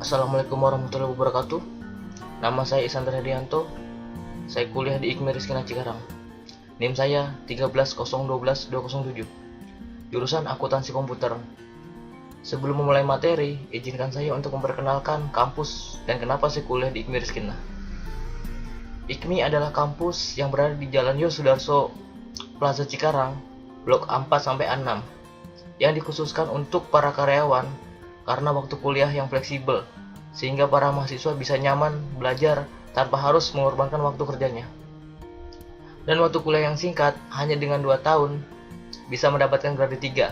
Assalamualaikum warahmatullahi wabarakatuh. Nama saya Isandra Hedianto. Saya kuliah di IKMI Rizkina Cikarang. NIM saya 13012-207. Jurusan Akuntansi Komputer. Sebelum memulai materi, izinkan saya untuk memperkenalkan kampus dan kenapa saya kuliah di IKMI Rizkina. IKMI adalah kampus yang berada di Jalan Yosudarso Plaza Cikarang, Blok 4-6, yang dikhususkan untuk para karyawan karena waktu kuliah yang fleksibel, sehingga para mahasiswa bisa nyaman belajar tanpa harus mengorbankan waktu kerjanya. Dan waktu kuliah yang singkat, hanya dengan 2 tahun, bisa mendapatkan grade 3,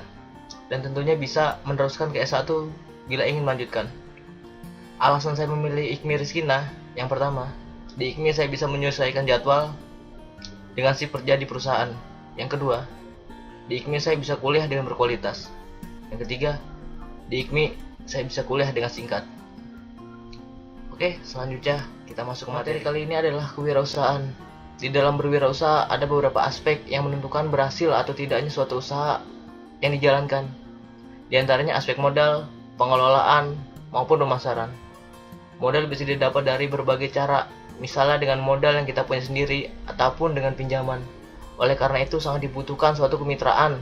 dan tentunya bisa meneruskan ke S1 bila ingin melanjutkan. Alasan saya memilih IKMI Rizkina, yang pertama, di IKMI saya bisa menyesuaikan jadwal dengan shift kerja di perusahaan. Yang kedua, di IKMI saya bisa kuliah dengan berkualitas. Yang ketiga, di IKMI saya bisa kuliah dengan singkat. Oke, selanjutnya kita masuk ke materi kali ini adalah kewirausahaan. Di dalam berwirausaha ada beberapa aspek yang menentukan berhasil atau tidaknya suatu usaha yang dijalankan. Di antaranya aspek modal, pengelolaan, maupun pemasaran. Modal bisa didapat dari berbagai cara, misalnya dengan modal yang kita punya sendiri ataupun dengan pinjaman. Oleh karena itu sangat dibutuhkan suatu kemitraan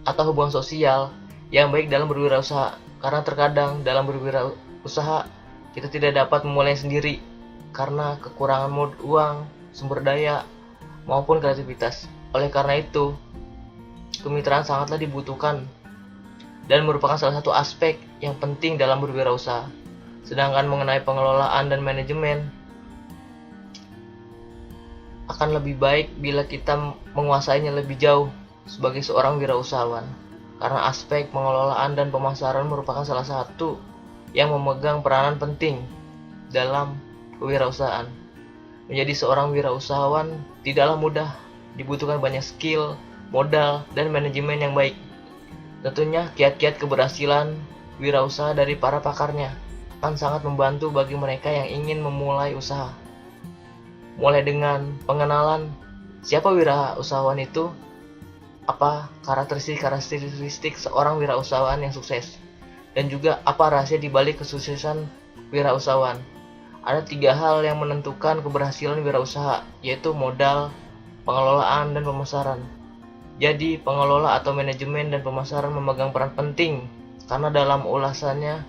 atau hubungan sosial yang baik dalam berwirausaha, karena terkadang dalam berwirausaha kita tidak dapat memulai sendiri karena kekurangan uang, sumber daya, maupun kreativitas. Oleh karena itu, kemitraan sangatlah dibutuhkan dan merupakan salah satu aspek yang penting dalam berwirausaha. Sedangkan mengenai pengelolaan dan manajemen, akan lebih baik bila kita menguasainya lebih jauh sebagai seorang wirausahawan. Karena aspek pengelolaan dan pemasaran merupakan salah satu yang memegang peranan penting dalam kewirausahaan. Menjadi seorang wirausahawan tidaklah mudah, dibutuhkan banyak skill, modal, dan manajemen yang baik. Tentunya kiat-kiat keberhasilan wirausaha dari para pakarnya akan sangat membantu bagi mereka yang ingin memulai usaha. Mulai dengan pengenalan siapa wirausahawan itu, apa karakteristik seorang wirausahawan yang sukses, dan juga apa rahasia dibalik kesuksesan wirausahawan. Ada 3 hal yang menentukan keberhasilan wirausaha, yaitu modal, pengelolaan, dan pemasaran. Jadi pengelola atau manajemen dan pemasaran memegang peran penting, karena dalam ulasannya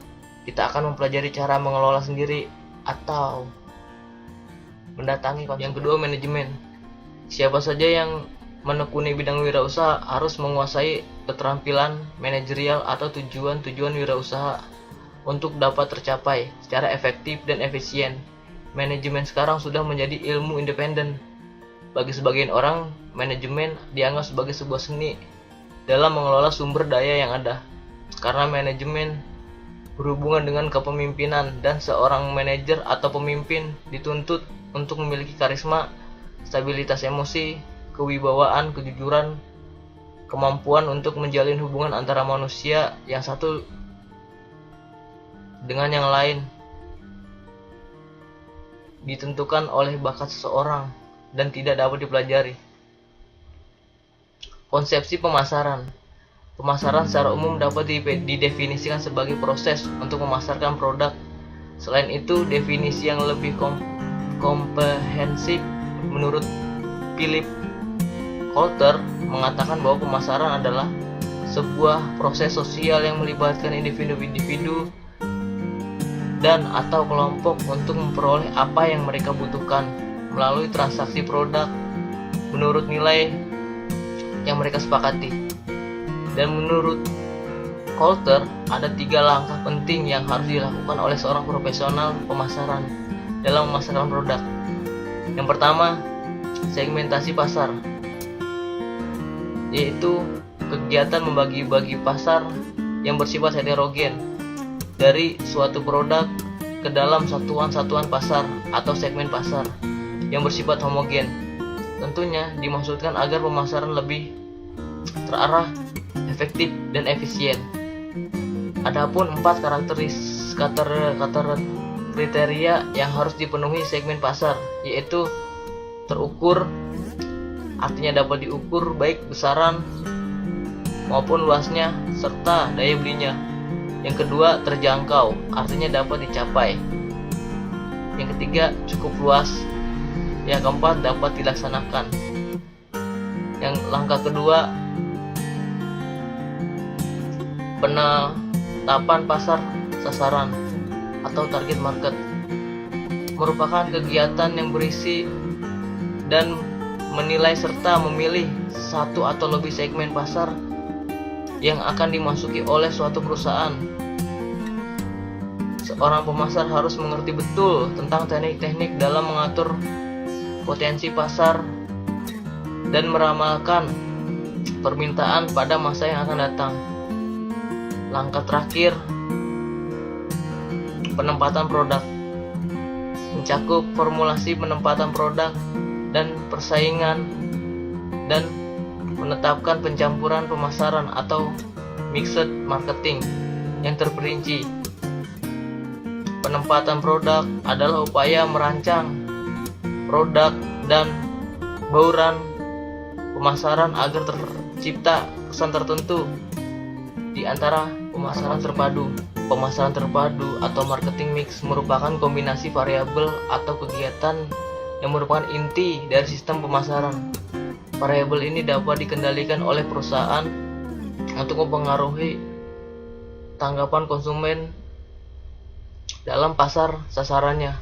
kita akan mempelajari cara mengelola sendiri atau mendatangi konsumen. Yang kedua, manajemen. Siapa saja yang menekuni bidang wirausaha harus menguasai keterampilan manajerial atau tujuan-tujuan wirausaha untuk dapat tercapai secara efektif dan efisien. Manajemen sekarang sudah menjadi ilmu independen. Bagi sebagian orang, manajemen dianggap sebagai sebuah seni dalam mengelola sumber daya yang ada. Karena manajemen berhubungan dengan kepemimpinan, dan seorang manajer atau pemimpin dituntut untuk memiliki karisma, stabilitas emosi, kewibawaan, kejujuran, kemampuan untuk menjalin hubungan antara manusia yang satu dengan yang lain, ditentukan oleh bakat seseorang dan tidak dapat dipelajari. Konsepsi pemasaran. Pemasaran secara umum dapat didefinisikan sebagai proses untuk memasarkan produk. Selain itu, definisi yang lebih komprehensif menurut Philip Kotler mengatakan bahwa pemasaran adalah sebuah proses sosial yang melibatkan individu-individu dan atau kelompok untuk memperoleh apa yang mereka butuhkan melalui transaksi produk menurut nilai yang mereka sepakati. Dan menurut Kotler, ada 3 langkah penting yang harus dilakukan oleh seorang profesional pemasaran dalam memasarkan produk. Yang pertama, segmentasi pasar, yaitu kegiatan membagi-bagi pasar yang bersifat heterogen dari suatu produk ke dalam satuan-satuan pasar atau segmen pasar yang bersifat homogen. Tentunya dimaksudkan agar pemasaran lebih terarah, efektif, dan efisien. Adapun 4 kriteria yang harus dipenuhi segmen pasar, yaitu terukur, artinya dapat diukur baik besaran maupun luasnya serta daya belinya. Yang kedua, terjangkau, artinya dapat dicapai. Yang ketiga, cukup luas. Yang keempat, dapat dilaksanakan. Yang langkah kedua, penetapan pasar sasaran atau target market merupakan kegiatan yang berisi dan menilai serta memilih satu atau lebih segmen pasar yang akan dimasuki oleh suatu perusahaan. Seorang pemasar harus mengerti betul tentang teknik-teknik dalam mengatur potensi pasar dan meramalkan permintaan pada masa yang akan datang. Langkah terakhir, penempatan produk, mencakup formulasi penempatan produk dan persaingan dan menetapkan pencampuran pemasaran atau mixed marketing yang terperinci. Penempatan produk adalah upaya merancang produk dan bauran pemasaran agar tercipta kesan tertentu di antara pemasaran terpadu. Pemasaran terpadu atau marketing mix merupakan kombinasi variabel atau kegiatan yang merupakan inti dari sistem pemasaran. Variabel ini dapat dikendalikan oleh perusahaan untuk mempengaruhi tanggapan konsumen dalam pasar sasarannya.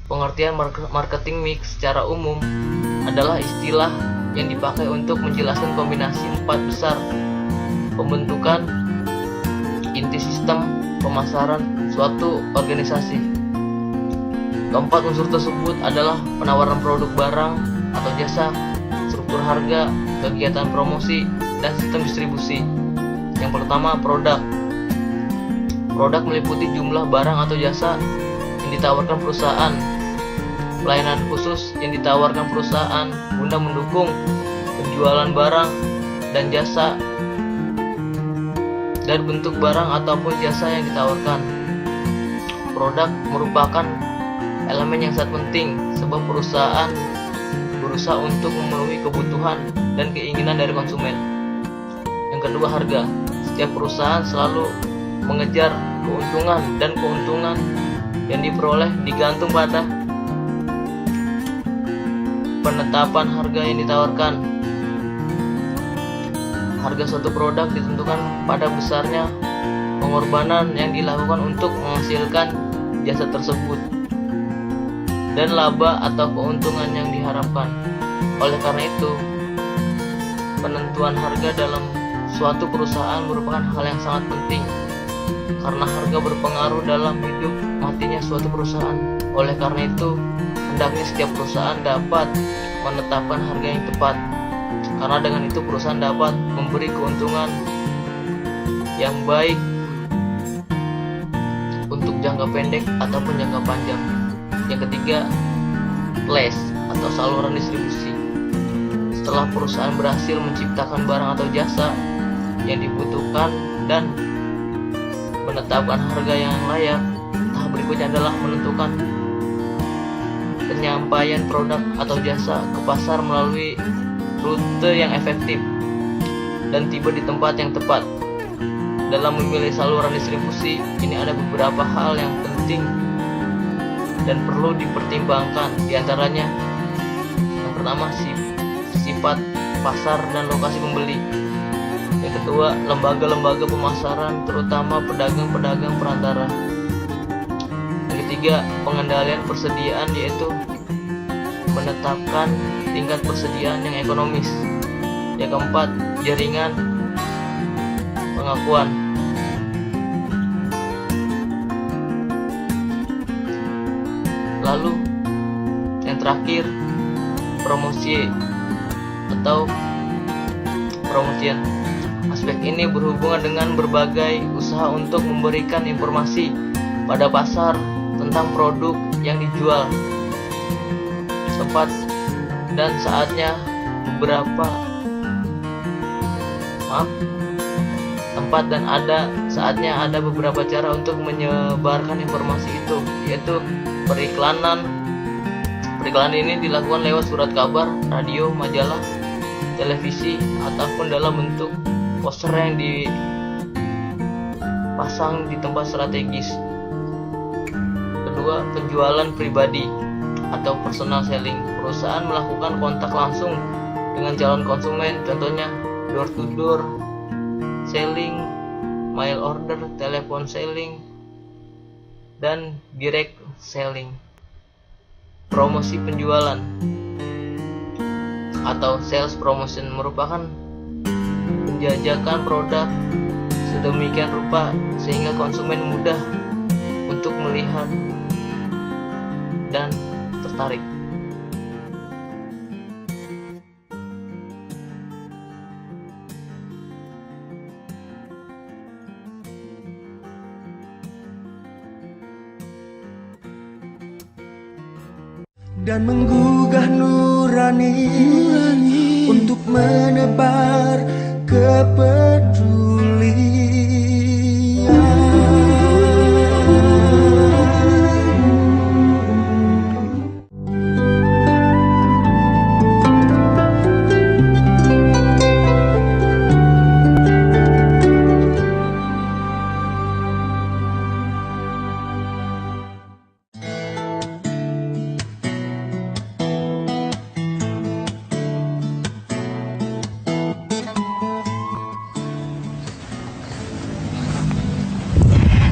Pengertian marketing mix secara umum adalah istilah yang dipakai untuk menjelaskan kombinasi 4 besar pembentukan inti sistem pemasaran suatu organisasi. Keempat unsur tersebut adalah penawaran produk barang atau jasa, struktur harga, kegiatan promosi, dan sistem distribusi. Yang pertama, produk. Produk meliputi jumlah barang atau jasa yang ditawarkan perusahaan, pelayanan khusus yang ditawarkan perusahaan guna mendukung penjualan barang dan jasa, dan bentuk barang ataupun jasa yang ditawarkan. Produk merupakan elemen yang sangat penting sebab perusahaan berusaha untuk memenuhi kebutuhan dan keinginan dari konsumen. Yang kedua, harga. Setiap perusahaan selalu mengejar keuntungan, dan keuntungan yang diperoleh digantung pada penetapan harga yang ditawarkan. Harga suatu produk ditentukan pada besarnya pengorbanan yang dilakukan untuk menghasilkan jasa tersebut dan laba atau keuntungan yang diharapkan. Oleh karena itu, penentuan harga dalam suatu perusahaan merupakan hal yang sangat penting karena harga berpengaruh dalam hidup matinya suatu perusahaan. Oleh karena itu, hendaknya setiap perusahaan dapat menetapkan harga yang tepat, karena dengan itu perusahaan dapat memberi keuntungan yang baik untuk jangka pendek ataupun jangka panjang. Yang ketiga, place atau saluran distribusi. Setelah perusahaan berhasil menciptakan barang atau jasa yang dibutuhkan dan menetapkan harga yang layak, tahap berikutnya adalah menentukan penyampaian produk atau jasa ke pasar melalui rute yang efektif dan tiba di tempat yang tepat. Dalam memilih saluran distribusi ini ada beberapa hal yang penting dan perlu dipertimbangkan. Di antaranya, yang pertama, sifat pasar dan lokasi pembeli. Yang kedua, lembaga-lembaga pemasaran, terutama pedagang-pedagang perantara. Yang ketiga, pengendalian persediaan, yaitu menetapkan tingkat persediaan yang ekonomis. Yang keempat, jaringan pengakuan. Lalu yang terakhir, promosi atau promosian. Aspek ini berhubungan dengan berbagai usaha untuk memberikan informasi pada pasar tentang produk yang dijual. Tempat dan saatnya ada beberapa cara untuk menyebarkan informasi itu, yaitu periklanan. Periklanan ini dilakukan lewat surat kabar, radio, majalah, televisi, ataupun dalam bentuk poster yang pasang di tempat strategis. Kedua, penjualan pribadi atau personal selling. Perusahaan melakukan kontak langsung dengan calon konsumen, contohnya door to door selling, mail order, telepon selling, dan direct selling. Promosi penjualan atau sales promotion merupakan penjajakan produk sedemikian rupa sehingga konsumen mudah untuk melihat dan tertarik. Dan menggugah nurani untuk menebar kepedulian.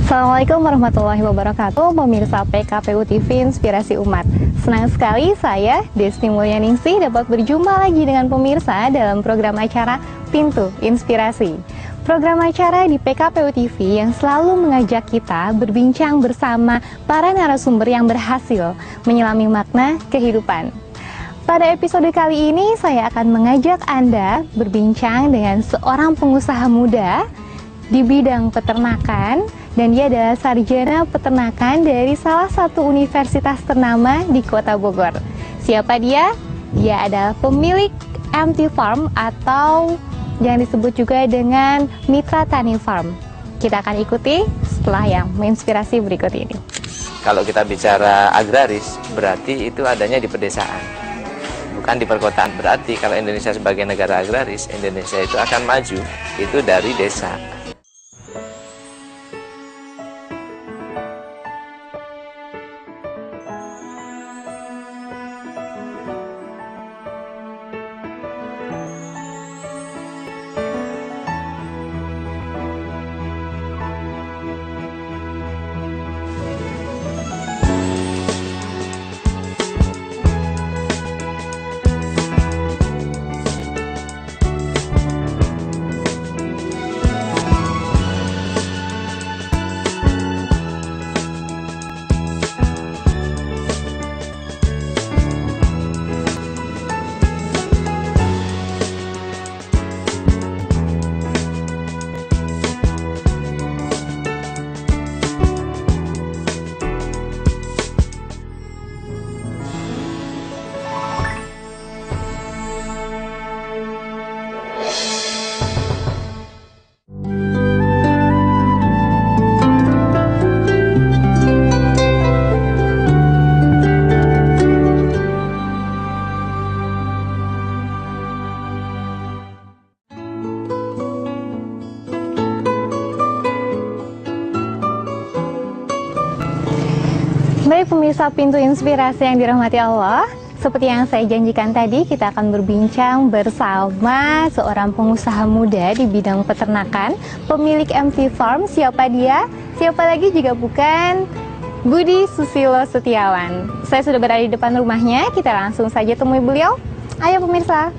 Assalamualaikum warahmatullahi wabarakatuh, pemirsa PKPU TV Inspirasi Umat. Senang sekali saya, Desti Mulyaningsih, dapat berjumpa lagi dengan pemirsa dalam program acara Pintu Inspirasi. Program acara di PKPU TV yang selalu mengajak kita berbincang bersama para narasumber yang berhasil menyelami makna kehidupan. Pada episode kali ini, saya akan mengajak Anda berbincang dengan seorang pengusaha muda di bidang peternakan, dan dia adalah sarjana peternakan dari salah satu universitas ternama di Kota Bogor. Siapa dia? Dia adalah pemilik MT Farm atau yang disebut juga dengan Mitra Tani Farm. Kita akan ikuti setelah yang menginspirasi berikut ini. Kalau kita bicara agraris, berarti itu adanya di pedesaan, bukan di perkotaan. Berarti kalau Indonesia sebagai negara agraris, Indonesia itu akan maju itu dari desa. Baik pemirsa Pintu Inspirasi yang dirahmati Allah, seperti yang saya janjikan tadi, kita akan berbincang bersama seorang pengusaha muda di bidang peternakan, pemilik MT Farm. Siapa dia? Siapa lagi jika bukan Budi Susilo Setiawan. Saya sudah berada di depan rumahnya, kita langsung saja temui beliau. Ayo pemirsa.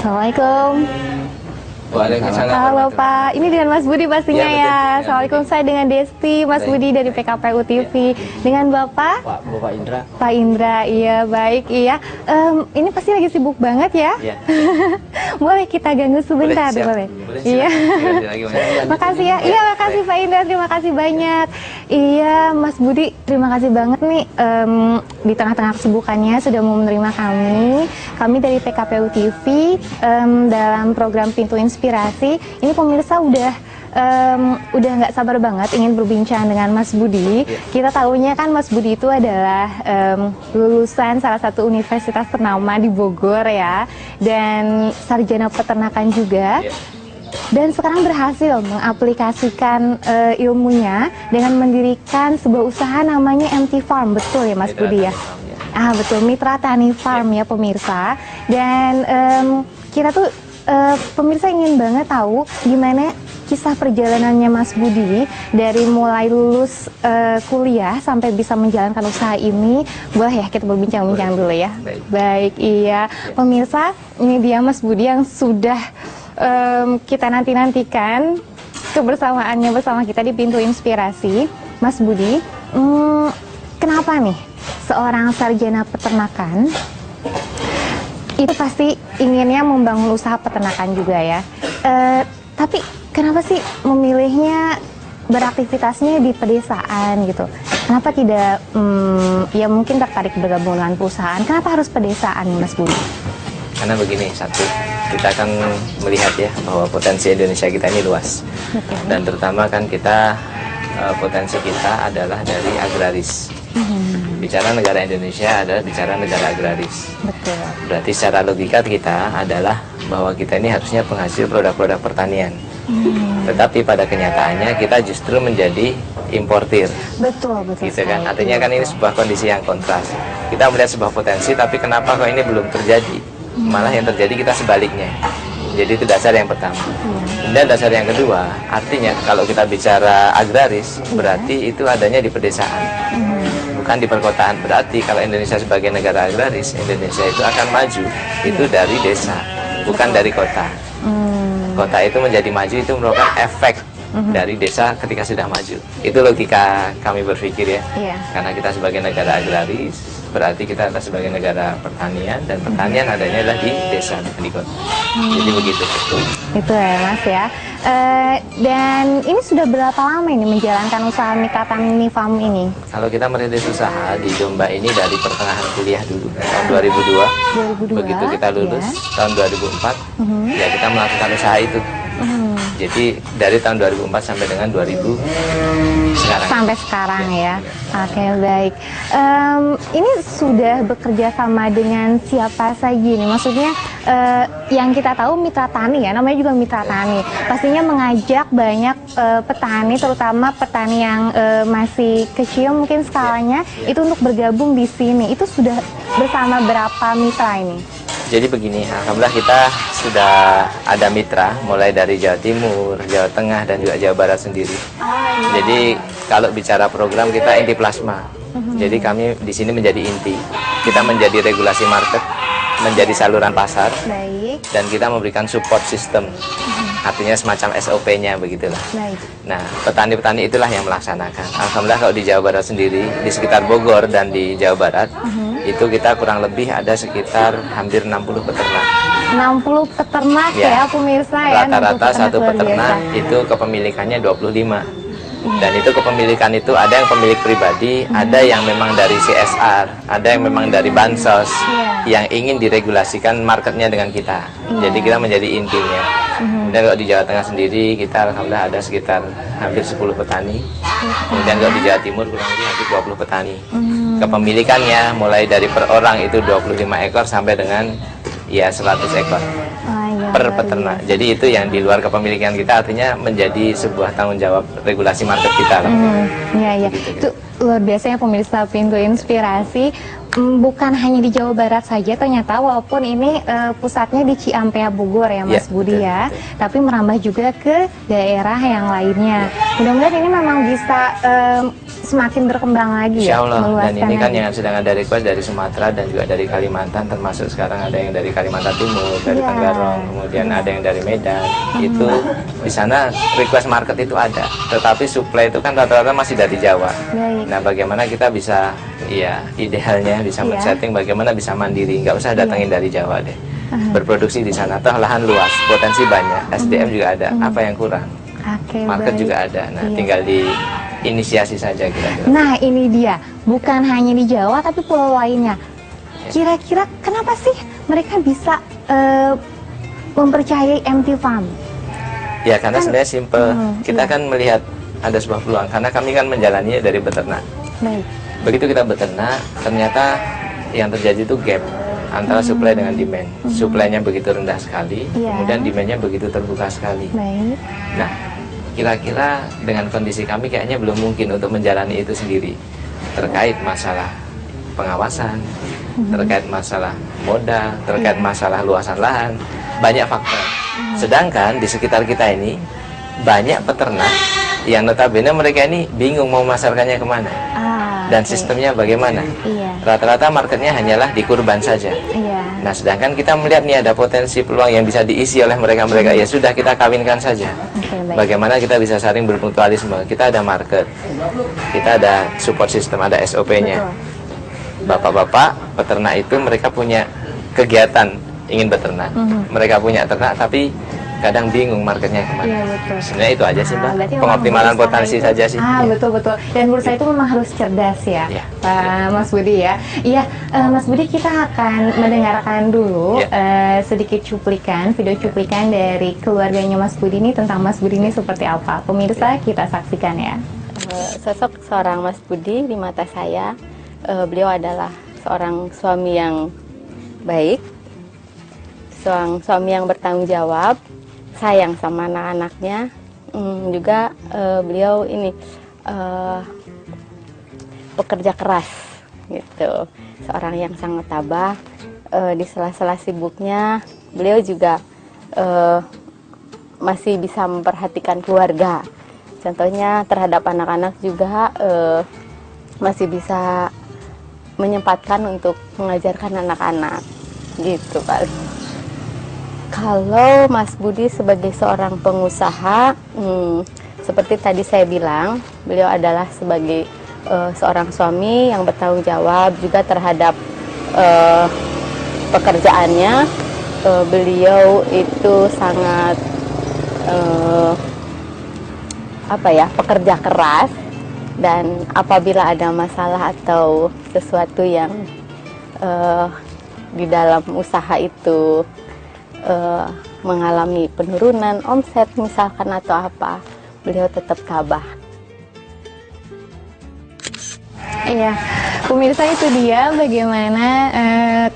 Assalamualaikum. Waalaikumsalam. Halo Pak, ini dengan Mas Budi pastinya Iya, ya. betul. Assalamualaikum, saya dengan Desti, Mas Baik. Budi dari PKPU TV. Dengan Bapak? Bapak Indra. Pak Indra, iya baik, iya. Ini pasti lagi sibuk banget ya? Iya. Boleh kita ganggu sebentar, siap. boleh? Boleh, Iya. siap. Lagi, Mas. Makasih ya, iya makasih Pak Indra, terima kasih banyak. Iya Mas Budi, terima kasih banget nih di tengah-tengah kesibukannya sudah mau menerima kami. Kami dari PKPU TV dalam program Pintu Inspirasi. Ini pemirsa udah nggak sabar banget ingin berbincang dengan Mas Budi. Kita tahunya kan Mas Budi itu adalah lulusan salah satu universitas ternama di Bogor ya, dan sarjana peternakan juga. Dan sekarang berhasil mengaplikasikan ilmunya dengan mendirikan sebuah usaha namanya MT Farm, betul ya Mas Mitra Budi ya? Tani Farm, ya. Ah betul, Mitra Tani Farm ya pemirsa. Dan kita tuh pemirsa ingin banget tahu gimana kisah perjalanannya Mas Budi dari mulai lulus kuliah sampai bisa menjalankan usaha ini. Boleh ya kita berbincang-bincang dulu ya? Baik, iya. Pemirsa, ini dia Mas Budi yang sudah kita nanti-nantikan kebersamaannya bersama kita di Pintu Inspirasi. Mas Budi, kenapa nih seorang sarjana peternakan itu pasti inginnya membangun usaha peternakan juga ya, tapi kenapa sih memilihnya beraktivitasnya di pedesaan gitu? Kenapa tidak ya mungkin tertarik bergabung dengan perusahaan? Kenapa harus pedesaan Mas Budi? Karena begini, satu, kita akan melihat ya bahwa potensi Indonesia kita ini luas. Dan terutama kan kita potensi kita adalah dari agraris. Bicara negara Indonesia adalah bicara negara agraris. Betul. Berarti secara logika kita adalah bahwa kita ini harusnya penghasil produk-produk pertanian. Tetapi pada kenyataannya kita justru menjadi importir. Betul Gitu sekali. kan. Artinya kan ini sebuah kondisi yang kontras. Kita melihat sebuah potensi, tapi kenapa kok ini belum terjadi? Malah yang terjadi kita sebaliknya. Jadi itu dasar yang pertama. Dan dasar yang kedua, artinya kalau kita bicara agraris, berarti itu adanya di pedesaan, bukan di perkotaan. Berarti kalau Indonesia sebagai negara agraris, Indonesia itu akan maju itu dari desa, bukan dari kota. Kota itu menjadi maju itu merupakan efek dari desa ketika sudah maju. Itu logika kami berpikir ya. Iya. Karena kita sebagai negara agraris, berarti kita adalah sebagai negara pertanian, dan pertanian adanya adalah di desa, bukan di kota. Jadi begitu. Itu ya Mas ya. Dan ini sudah berapa lama ini menjalankan usaha Mitra Tani Farm ini? Kalau kita merintis usaha di Domba ini dari pertengahan kuliah dulu, tahun 2002. 2002. Begitu kita lulus, ya. tahun 2004, ya kita melakukan usaha itu. Jadi dari tahun 2004 sampai dengan 2000 sekarang. Sampai sekarang ya. Oke, baik. Ini sudah bekerja sama dengan siapa saja nih? Maksudnya yang kita tahu Mitra Tani ya, namanya juga Mitra Tani. Pastinya mengajak banyak petani, terutama petani yang masih kecil mungkin skalanya, itu untuk bergabung di sini. Itu sudah bersama berapa mitra ini? Jadi begini, alhamdulillah kita sudah ada mitra mulai dari Jawa Timur, Jawa Tengah, dan juga Jawa Barat sendiri. Jadi kalau bicara program kita inti plasma. Jadi kami di sini menjadi inti. Kita menjadi regulasi market, menjadi saluran pasar, Baik. dan kita memberikan support system. Artinya semacam SOP-nya begitulah. Baik. Nah, petani-petani itulah yang melaksanakan. Alhamdulillah kalau di Jawa Barat sendiri, di sekitar Bogor dan di Jawa Barat, itu kita kurang lebih ada sekitar hampir 60 peternak. 60 peternak ya, pemirsa ya. 60 Rata-rata satu luar peternak biasa. itu kepemilikannya 25. Dan itu kepemilikan itu ada yang pemilik pribadi, ada yang memang dari CSR, ada yang memang dari bansos, yang ingin diregulasikan marketnya dengan kita. Jadi kita menjadi intinya. Dan kalau di Jawa Tengah sendiri kita alhamdulillah ada sekitar hampir 10 petani. Kemudian kalau di Jawa Timur kurang lebih hampir 20 petani. Kepemilikannya mulai dari per orang itu 25 ekor sampai dengan ya 100 ekor per peternak. Jadi itu yang di luar kepemilikan kita, artinya menjadi sebuah tanggung jawab regulasi market kita. Iya, iya. Itu luar biasa ya pemirsa Pintu Inspirasi. Bukan hanya di Jawa Barat saja ternyata, walaupun ini pusatnya di Ciampea Bogor ya Mas Budi betul, ya, betul. tapi merambah juga ke daerah yang lainnya. Mudah-mudahan ini memang bisa semakin berkembang lagi Insya ya. Allah. Dan meluaskan ini kan lagi. yang sedang ada request dari Sumatera dan juga dari Kalimantan, termasuk sekarang ada yang dari Kalimantan Timur, dari Iya. Tenggarong, kemudian ada yang dari Medan. Itu di sana request market itu ada, tetapi supply itu kan rata-rata masih dari Jawa. Baik. Nah, bagaimana kita bisa, ya idealnya bisa Iya. men-setting bagaimana bisa mandiri, nggak usah datangin dari Jawa deh. Berproduksi di sana, toh lahan luas, potensi banyak, SDM juga ada. Apa yang kurang? Oke, Market baik. juga ada. Nah, Iya. tinggal diinisiasi saja kira-kira. Nah, ini dia. Bukan hanya di Jawa tapi pulau lainnya. Kira-kira kenapa sih mereka bisa mempercayai MT Farm? Ya, karena sebenarnya simple. Kita iya. kan melihat ada sebuah peluang, karena kami kan menjalaninya dari beternak. Baik. Begitu kita beternak, ternyata yang terjadi itu gap antara supply dengan demand. Supply-nya begitu rendah sekali, Iya. kemudian demand-nya begitu terbuka sekali. Baik. Nah, kira-kira dengan kondisi kami kayaknya belum mungkin untuk menjalani itu sendiri. Terkait masalah pengawasan, terkait masalah modal, terkait masalah luasan lahan, banyak faktor. Sedangkan di sekitar kita ini banyak peternak yang notabene mereka ini bingung mau masarkannya kemana dan Oke. sistemnya bagaimana. Iya. Rata-rata marketnya hanyalah di kurban saja. Iya. Nah, sedangkan kita melihat nih ada potensi peluang yang bisa diisi oleh mereka-mereka, ya sudah kita kawinkan saja. Oke, baik. Bagaimana kita bisa saling bermutualisme? Kita ada market, kita ada support system, ada SOP-nya. Betul. Bapak-bapak peternak itu mereka punya kegiatan ingin beternak, mereka punya ternak tapi kadang bingung marketnya kemana. Iya, betul. Sebenarnya itu aja sih, Mbak. Berarti memang Pengoptimalan berusaha potensi itu- saja sih. Iya. Betul-betul. Dan menurut saya itu memang harus cerdas ya, Iya. Pak Mas Budi ya. Iya, Mas Budi, kita akan mendengarkan dulu Iya. sedikit cuplikan, video cuplikan dari keluarganya Mas Budi ini tentang Mas Budi ini seperti apa. Pemirsa, kita saksikan ya. Sosok seorang Mas Budi di mata saya, beliau adalah seorang suami yang baik, seorang suami yang bertanggung jawab, sayang sama anak-anaknya. Juga beliau ini pekerja keras gitu, seorang yang sangat tabah. Di sela-sela sibuknya beliau juga masih bisa memperhatikan keluarga. Contohnya terhadap anak-anak juga masih bisa menyempatkan untuk mengajarkan anak-anak gitu Pak. Kalau Mas Budi sebagai seorang pengusaha, seperti tadi saya bilang, beliau adalah sebagai seorang suami yang bertanggung jawab juga terhadap pekerjaannya. Beliau itu sangat pekerja keras, dan apabila ada masalah atau sesuatu yang di dalam usaha itu mengalami penurunan omset misalkan atau apa, beliau tetap tabah. Iya, pemirsa, itu dia bagaimana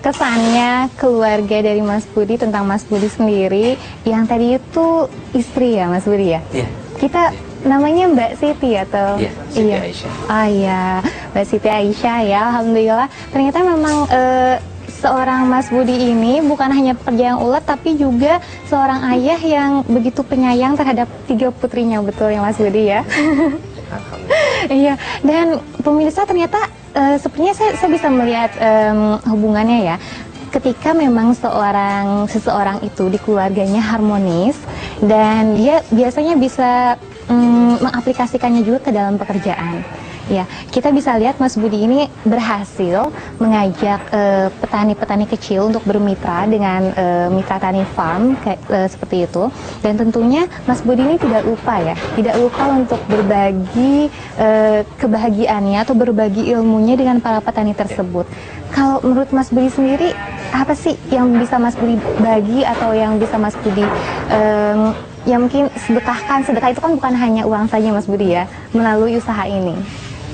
kesannya keluarga dari Mas Budi tentang Mas Budi sendiri. Yang tadi itu istri ya, Mas Budi ya? Iya. Kita namanya Mbak Siti atau? Iya, Siti Aisyah. Ah iya, Mbak Siti Aisyah ya. Alhamdulillah, ternyata memang seorang Mas Budi ini bukan hanya pekerja yang ulet, tapi juga seorang ayah yang begitu penyayang terhadap 3 putrinya, betul ya Mas Budi ya? Alhamdulillah. Iya, dan pemirsa ternyata sepertinya saya bisa melihat hubungannya ya. Ketika memang seseorang itu di keluarganya harmonis dan dia biasanya bisa mengaplikasikannya juga ke dalam pekerjaan. Ya, kita bisa lihat Mas Budi ini berhasil mengajak petani-petani kecil untuk bermitra dengan Mitra Tani Farm seperti itu. Dan tentunya Mas Budi ini tidak lupa untuk berbagi kebahagiaannya atau berbagi ilmunya dengan para petani tersebut. Kalau menurut Mas Budi sendiri, apa sih yang bisa Mas Budi bagi atau yang bisa Mas Budi ya mungkin sedekahkan? Sedekah itu kan bukan hanya uang saja Mas Budi ya, melalui usaha ini.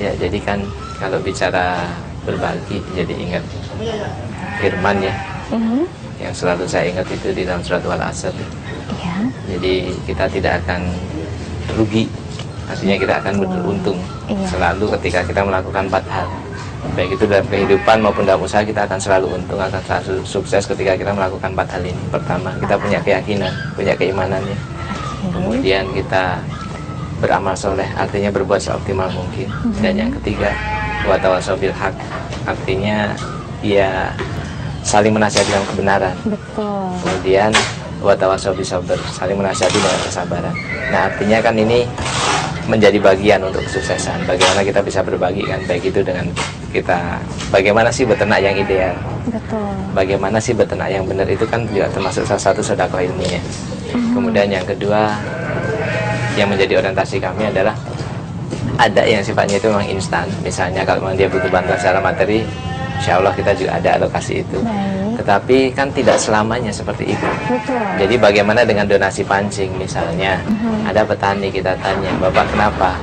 Ya, jadi kan kalau bicara berbagi, jadi ingat firman ya, yang selalu saya ingat itu di dalam surat Al-Asr. Iya. Jadi kita tidak akan rugi, artinya kita akan beruntung Iya. selalu ketika kita melakukan 4 hal. Baik itu dalam kehidupan maupun dalam usaha, kita akan selalu untung, akan selalu sukses ketika kita melakukan 4 hal ini. Pertama, kita punya keyakinan, punya keimanan ya. Kemudian kita beramal soleh, artinya berbuat seoptimal mungkin. Dan yang ketiga, watawasau bil haq, artinya ya saling menasihati dengan kebenaran. Betul. Kemudian watawasau bis sabr, saling menasihati dengan kesabaran. Nah, artinya kan ini menjadi bagian untuk kesuksesan. Bagaimana kita bisa berbagi kan, baik itu dengan kita bagaimana sih beternak yang ideal, Betul. bagaimana sih beternak yang benar, itu kan juga termasuk salah satu sedekah ilmiah. Kemudian yang kedua yang menjadi orientasi kami adalah ada yang sifatnya itu memang instan. Misalnya kalau memang dia butuh bantuan secara materi, insya Allah kita juga ada alokasi itu. Baik. Tetapi kan tidak selamanya seperti itu. Betul. Jadi bagaimana dengan donasi pancing misalnya? Ada petani kita tanya, Bapak kenapa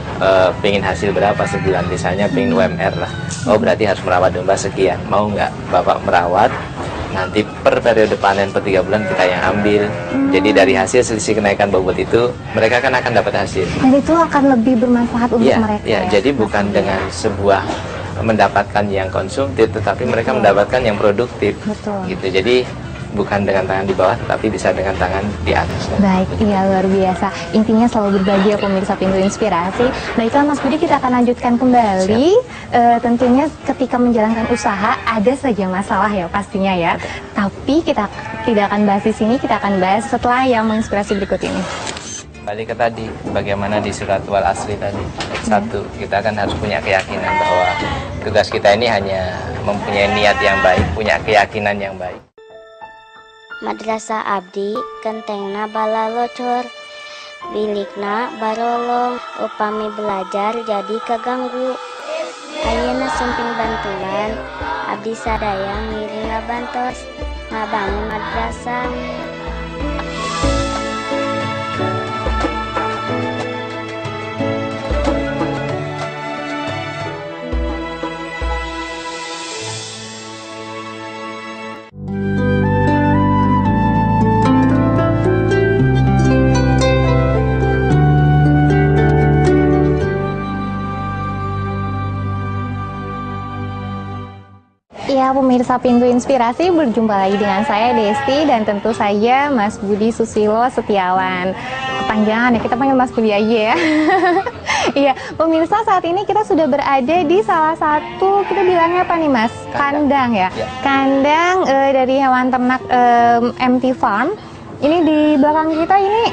pengen hasil berapa sebulan? Misalnya pengen UMR lah. Oh berarti harus merawat domba sekian. Mau nggak Bapak merawat? Nanti per periode panen per 3 bulan kita yang ambil. Jadi dari hasil selisih kenaikan bobot itu mereka kan akan dapat hasil. Dan itu akan lebih bermanfaat untuk mereka. Ya, jadi bukan dengan sebuah mendapatkan yang konsumtif, tetapi mereka mendapatkan yang produktif. Betul. Gitu. Jadi bukan dengan tangan di bawah, tetapi bisa dengan tangan di atas. Baik, iya luar biasa. Intinya selalu berbagi ya pemirsa Pintu Inspirasi. Baiklah Mas Budi, kita akan lanjutkan kembali. Tentunya ketika menjalankan usaha ada saja masalah ya pastinya ya. Tapi kita tidak akan bahas di sini, kita akan bahas setelah yang menginspirasi berikut ini. Balik ke tadi, bagaimana di surat wal asri tadi. Satu, kita kan harus punya keyakinan bahwa tugas kita ini hanya mempunyai niat yang baik, punya keyakinan yang baik. Madrasah abdi kentengna balalocor, bilikna barolong, upami belajar jadi keganggu. Ayeuna sumping bantuan, abdi sadaya ngiringa bantos, ngabangun madrasah. Ya pemirsa Pintu Inspirasi, berjumpa lagi dengan saya Desti dan tentu saja Mas Budi Susilo Setiawan. Kepanjangan ya, kita panggil Mas Budi aja ya. Iya, pemirsa saat ini kita sudah berada di salah satu, kita bilangnya apa nih Mas? Kandang ya. Kandang dari hewan ternak MT Farm. Ini di belakang kita ini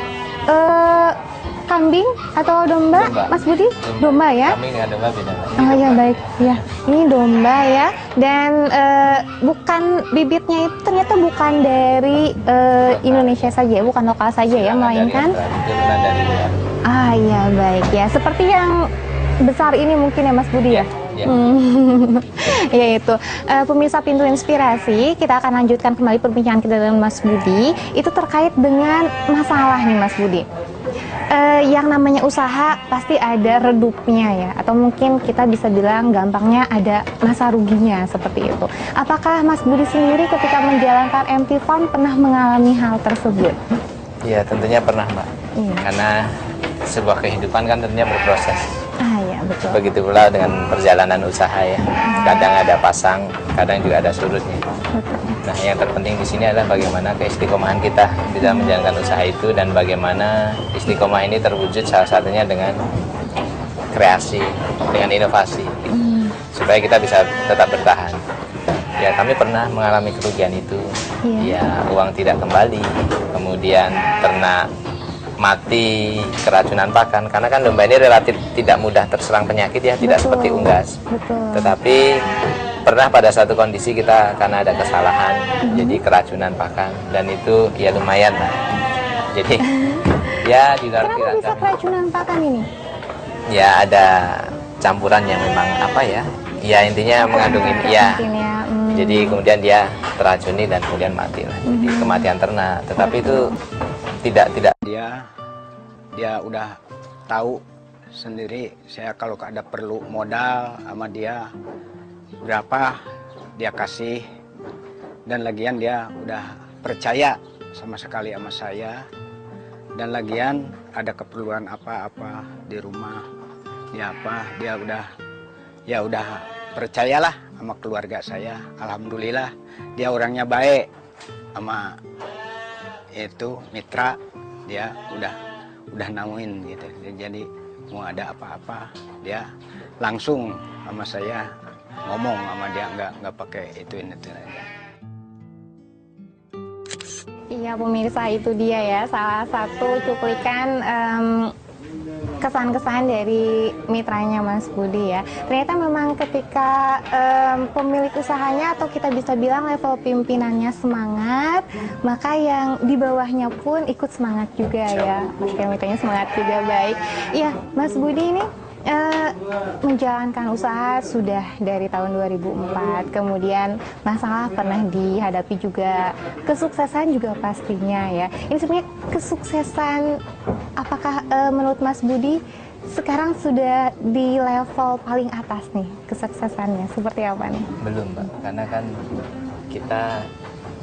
kambing atau domba, Mas Budi? Domba ya? Kambing dengan domba beda. Oh ya baik, ya ini domba ya, dan bukan bibitnya itu ternyata bukan dari Indonesia saja, bukan lokal saja ya, melainkan dari luar. Ah iya baik ya, seperti yang besar ini mungkin ya Mas Budi ya. Ya. Ya itu pemirsa Pintu Inspirasi, kita akan lanjutkan kembali perbincangan kita dengan Mas Budi. Itu terkait dengan masalah nih Mas Budi. Yang namanya usaha pasti ada redupnya ya, atau mungkin kita bisa bilang gampangnya ada masa ruginya seperti itu. Apakah Mas Budi sendiri ketika menjalankan MT Farm pernah mengalami hal tersebut? Iya tentunya pernah Mbak. Iya. Karena sebuah kehidupan kan tentunya berproses. Ah ya betul. Begitu pula dengan perjalanan usaha ya. Kadang ada pasang, kadang juga ada surutnya. Nah, yang terpenting di sini adalah bagaimana keistiqomahan kita bisa menjalankan usaha itu, dan bagaimana istiqomah ini terwujud salah satunya dengan kreasi, dengan inovasi, supaya kita bisa tetap bertahan. Ya, kami pernah mengalami kerugian itu. Ya, uang tidak kembali, kemudian ternak mati keracunan pakan, karena kan domba ini relatif tidak mudah terserang penyakit ya, tidak seperti unggas. Tetapi pernah pada satu kondisi kita karena ada kesalahan jadi keracunan pakan, dan itu ya lumayan lah. Jadi ya di luar Kenapa bisa keracunan pakan ini? Ya ada campuran yang memang apa ya? Ya intinya mengandung ini ya. Jadi kemudian dia teracuni dan kemudian mati lah. Jadi kematian ternak. Tetapi itu tidak dia udah tahu sendiri, saya kalau ada perlu modal sama dia berapa dia kasih, dan lagian dia udah percaya sama sekali sama saya, dan lagian ada keperluan apa-apa di rumah dia udah percayalah sama keluarga saya. Alhamdulillah dia orangnya baik, sama itu mitra dia udah namuin gitu. Jadi mau ada apa-apa dia langsung sama saya ngomong sama dia, nggak pakai itu aja. Iya pemirsa, itu dia ya salah satu cuplikan kesan-kesan dari mitranya Mas Budi ya. Ternyata memang ketika pemilik usahanya atau kita bisa bilang level pimpinannya semangat, maka yang di bawahnya pun ikut semangat juga ya. Oke, mitranya semangat juga, baik. Iya, Mas Budi ini menjalankan usaha sudah dari tahun 2004, kemudian masalah pernah dihadapi juga, kesuksesan juga pastinya ya. Ini sebenarnya kesuksesan, apakah menurut Mas Budi sekarang sudah di level paling atas nih kesuksesannya, seperti apa nih? Belum Mbak, karena kan kita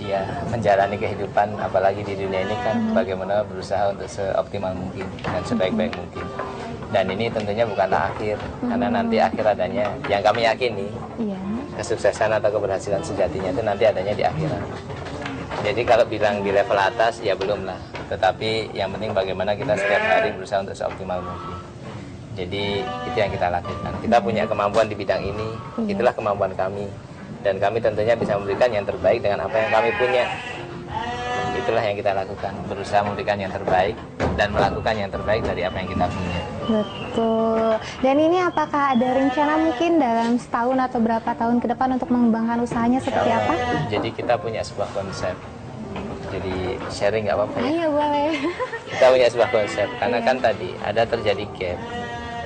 ya menjalani kehidupan apalagi di dunia ini kan bagaimana berusaha untuk seoptimal mungkin dan sebaik-baik mungkin. Dan ini tentunya bukanlah akhir, karena nanti akhir adanya yang kami yakini, kesuksesan atau keberhasilan sejatinya itu nanti adanya di akhirat. Jadi kalau bilang di level atas ya belum lah, tetapi yang penting bagaimana kita setiap hari berusaha untuk seoptimal mungkin. Jadi itu yang kita lakukan. Kita punya kemampuan di bidang ini, itulah kemampuan kami, dan kami tentunya bisa memberikan yang terbaik dengan apa yang kami punya. Itulah yang kita lakukan, berusaha memberikan yang terbaik dan melakukan yang terbaik dari apa yang kita punya. Betul. Dan ini apakah ada rencana mungkin dalam setahun atau berapa tahun ke depan untuk mengembangkan usahanya seperti apa? Jadi kita punya sebuah konsep. Jadi sharing nggak apa-apa ya? Iya boleh. Kita punya sebuah konsep, karena kan tadi ada terjadi gap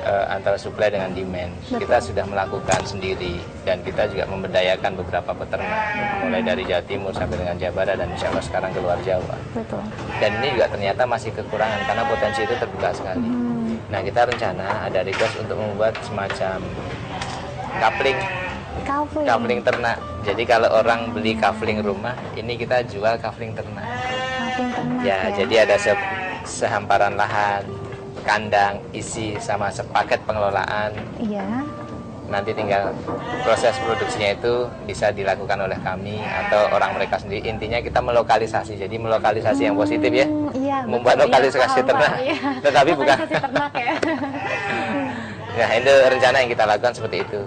antara supply dengan demand. Betul. Kita sudah melakukan sendiri dan kita juga memberdayakan beberapa peternak mulai dari Jawa Timur sampai dengan Jawa Barat dan insya Allah sekarang keluar Jawa. Betul. Dan ini juga ternyata masih kekurangan karena potensi itu terbuka sekali. Nah kita rencana ada request untuk membuat semacam coupling ternak. Jadi kalau orang beli coupling rumah, ini kita jual coupling ternak. Ya, jadi ada sehamparan lahan, kandang, isi sama sepaket pengelolaan. Iya. Nanti tinggal proses produksinya itu bisa dilakukan oleh kami atau orang mereka sendiri. Intinya kita melokalisasi, jadi melokalisasi yang positif ya. Iya, membuat betul, lokalisasi iya, ternak, iya. tetapi bukan. Lokalisasi ternak ya. Nah itu rencana yang kita lakukan seperti itu.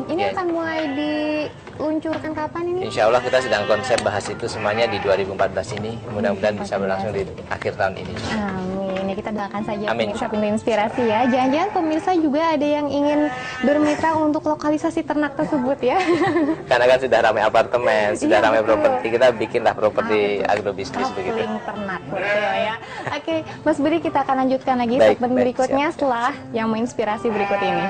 Ini Ya. akan mulai diluncurkan kapan ini? Insya Allah kita sedang konsep bahas itu semuanya di 2014 ini. Mudah-mudahan bisa berlangsung di akhir tahun ini. Amin. Ya, kita doakan saja Amin. pemirsa Pintu Inspirasi ya. Jangan-jangan pemirsa juga ada yang ingin bermitra untuk lokalisasi ternak tersebut ya. Karena kan sudah ramai apartemen, sudah Iya, ramai betul. properti, kita bikinlah properti agrobisnis begitu. Coupling ternak, betul ya. Oke, Mas Budi, kita akan lanjutkan lagi Baik, segmen baik, berikutnya siap. setelah yang menginspirasi berikut ini.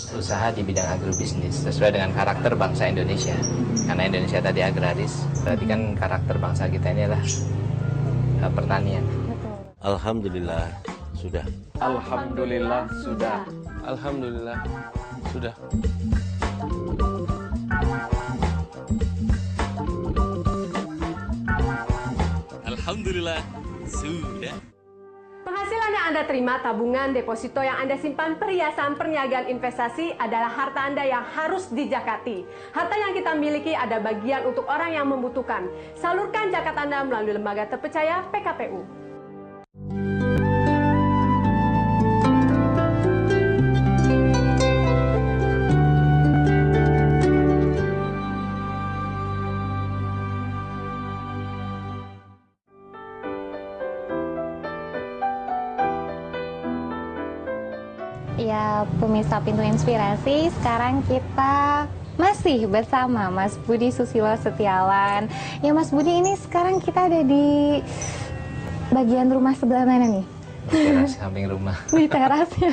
Usaha di bidang agrobisnis sesuai dengan karakter bangsa Indonesia. Karena Indonesia tadi agraris, berarti kan karakter bangsa kita ini adalah pertanian. Alhamdulillah sudah. Alhamdulillah sudah. Alhamdulillah sudah. Alhamdulillah sudah. Penghasilan yang Anda terima, tabungan, deposito yang Anda simpan, perhiasan, perniagaan, investasi adalah harta Anda yang harus dijakati. Harta yang kita miliki ada bagian untuk orang yang membutuhkan. Salurkan zakat Anda melalui lembaga terpercaya PKPU. Ya, pemirsa Pintu Inspirasi, sekarang kita masih bersama Mas Budi Susilo Setiawan. Ya, Mas Budi, ini sekarang kita ada di bagian rumah sebelah mana nih? Teras samping rumah. Di terasnya.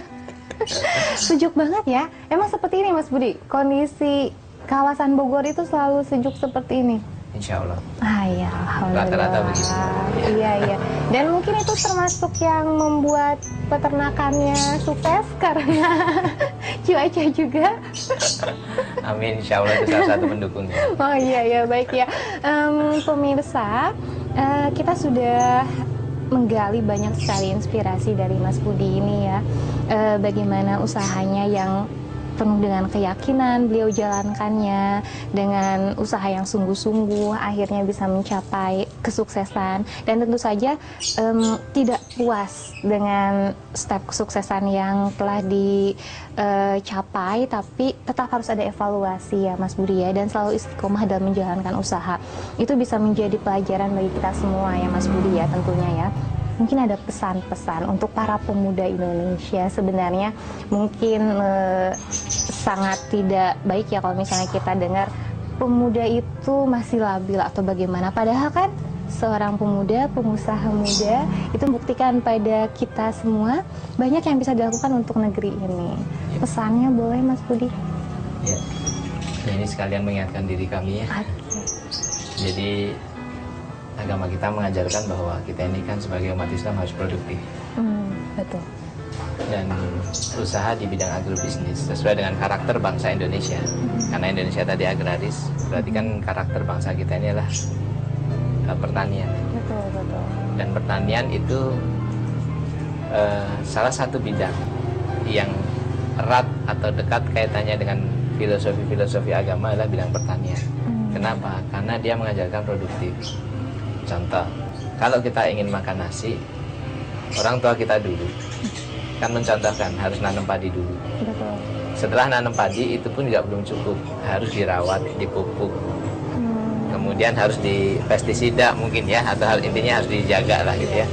Sejuk banget ya. Emang seperti ini Mas Budi, kondisi kawasan Bogor itu selalu sejuk seperti ini? Insya Allah. Ya, alhamdulillah. Rata-rata begitu. Iya, iya. Dan mungkin itu termasuk yang membuat peternakannya sukses karena cuaca juga. Amin, insya Allah itu salah satu pendukungnya. Oh iya, baik ya. Pemirsa, kita sudah menggali banyak sekali inspirasi dari Mas Budi ini ya. Bagaimana usahanya yang penuh dengan keyakinan, beliau jalankannya dengan usaha yang sungguh-sungguh, akhirnya bisa mencapai kesuksesan. Dan tentu saja tidak puas dengan step kesuksesan yang telah dicapai, tapi tetap harus ada evaluasi ya Mas Budi ya, dan selalu istiqomah dalam menjalankan usaha. Itu bisa menjadi pelajaran bagi kita semua ya Mas Budi ya tentunya ya. Mungkin ada pesan-pesan untuk para pemuda Indonesia. Sebenarnya mungkin sangat tidak baik ya kalau misalnya kita dengar pemuda itu masih labil atau bagaimana. Padahal kan seorang pemuda, pengusaha muda itu membuktikan pada kita semua banyak yang bisa dilakukan untuk negeri ini. Pesannya boleh Mas Budi? Ya, ini sekalian mengingatkan diri kami ya. Jadi agama kita mengajarkan bahwa kita ini kan sebagai umat Islam harus produktif. Betul. Dan usaha di bidang agrobisnis sesuai dengan karakter bangsa Indonesia. Karena Indonesia tadi agraris, berarti kan karakter bangsa kita ini adalah pertanian. Betul, betul. Dan pertanian itu salah satu bidang yang erat atau dekat kaitannya dengan filosofi agama adalah bidang pertanian. Kenapa? Karena dia mengajarkan produktif. Contoh, kalau kita ingin makan nasi, orang tua kita dulu kan mencontohkan harus nanam padi dulu. Betul. Setelah nanam padi itu pun juga belum cukup, harus dirawat, dipupuk, kemudian harus di pestisida mungkin ya, atau intinya harus dijaga lah gitu ya.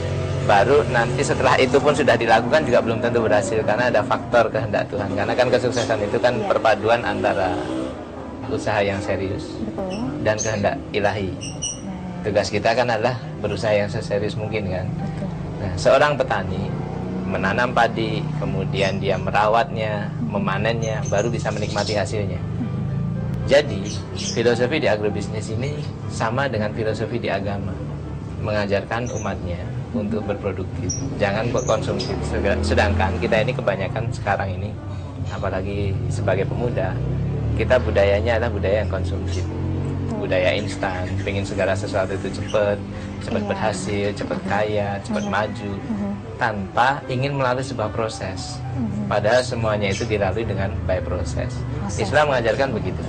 Baru nanti setelah itu pun sudah dilakukan juga belum tentu berhasil karena ada faktor kehendak Tuhan. Karena kan kesuksesan itu kan perpaduan antara usaha yang serius dan kehendak ilahi. Tugas kita kan adalah berusaha yang seserius mungkin kan. Nah, seorang petani menanam padi, kemudian dia merawatnya, memanennya, baru bisa menikmati hasilnya. Jadi, filosofi di agrobisnis ini sama dengan filosofi di agama. Mengajarkan umatnya untuk berproduktif, jangan buat konsumtif. Sedangkan kita ini kebanyakan sekarang ini, apalagi sebagai pemuda, kita budayanya adalah budaya yang konsumtif. Budaya instan, pengen segala sesuatu itu cepat berhasil, cepat kaya, cepat maju, tanpa ingin melalui sebuah proses. Padahal semuanya itu dilalui dengan by proses. Islam mengajarkan begitu.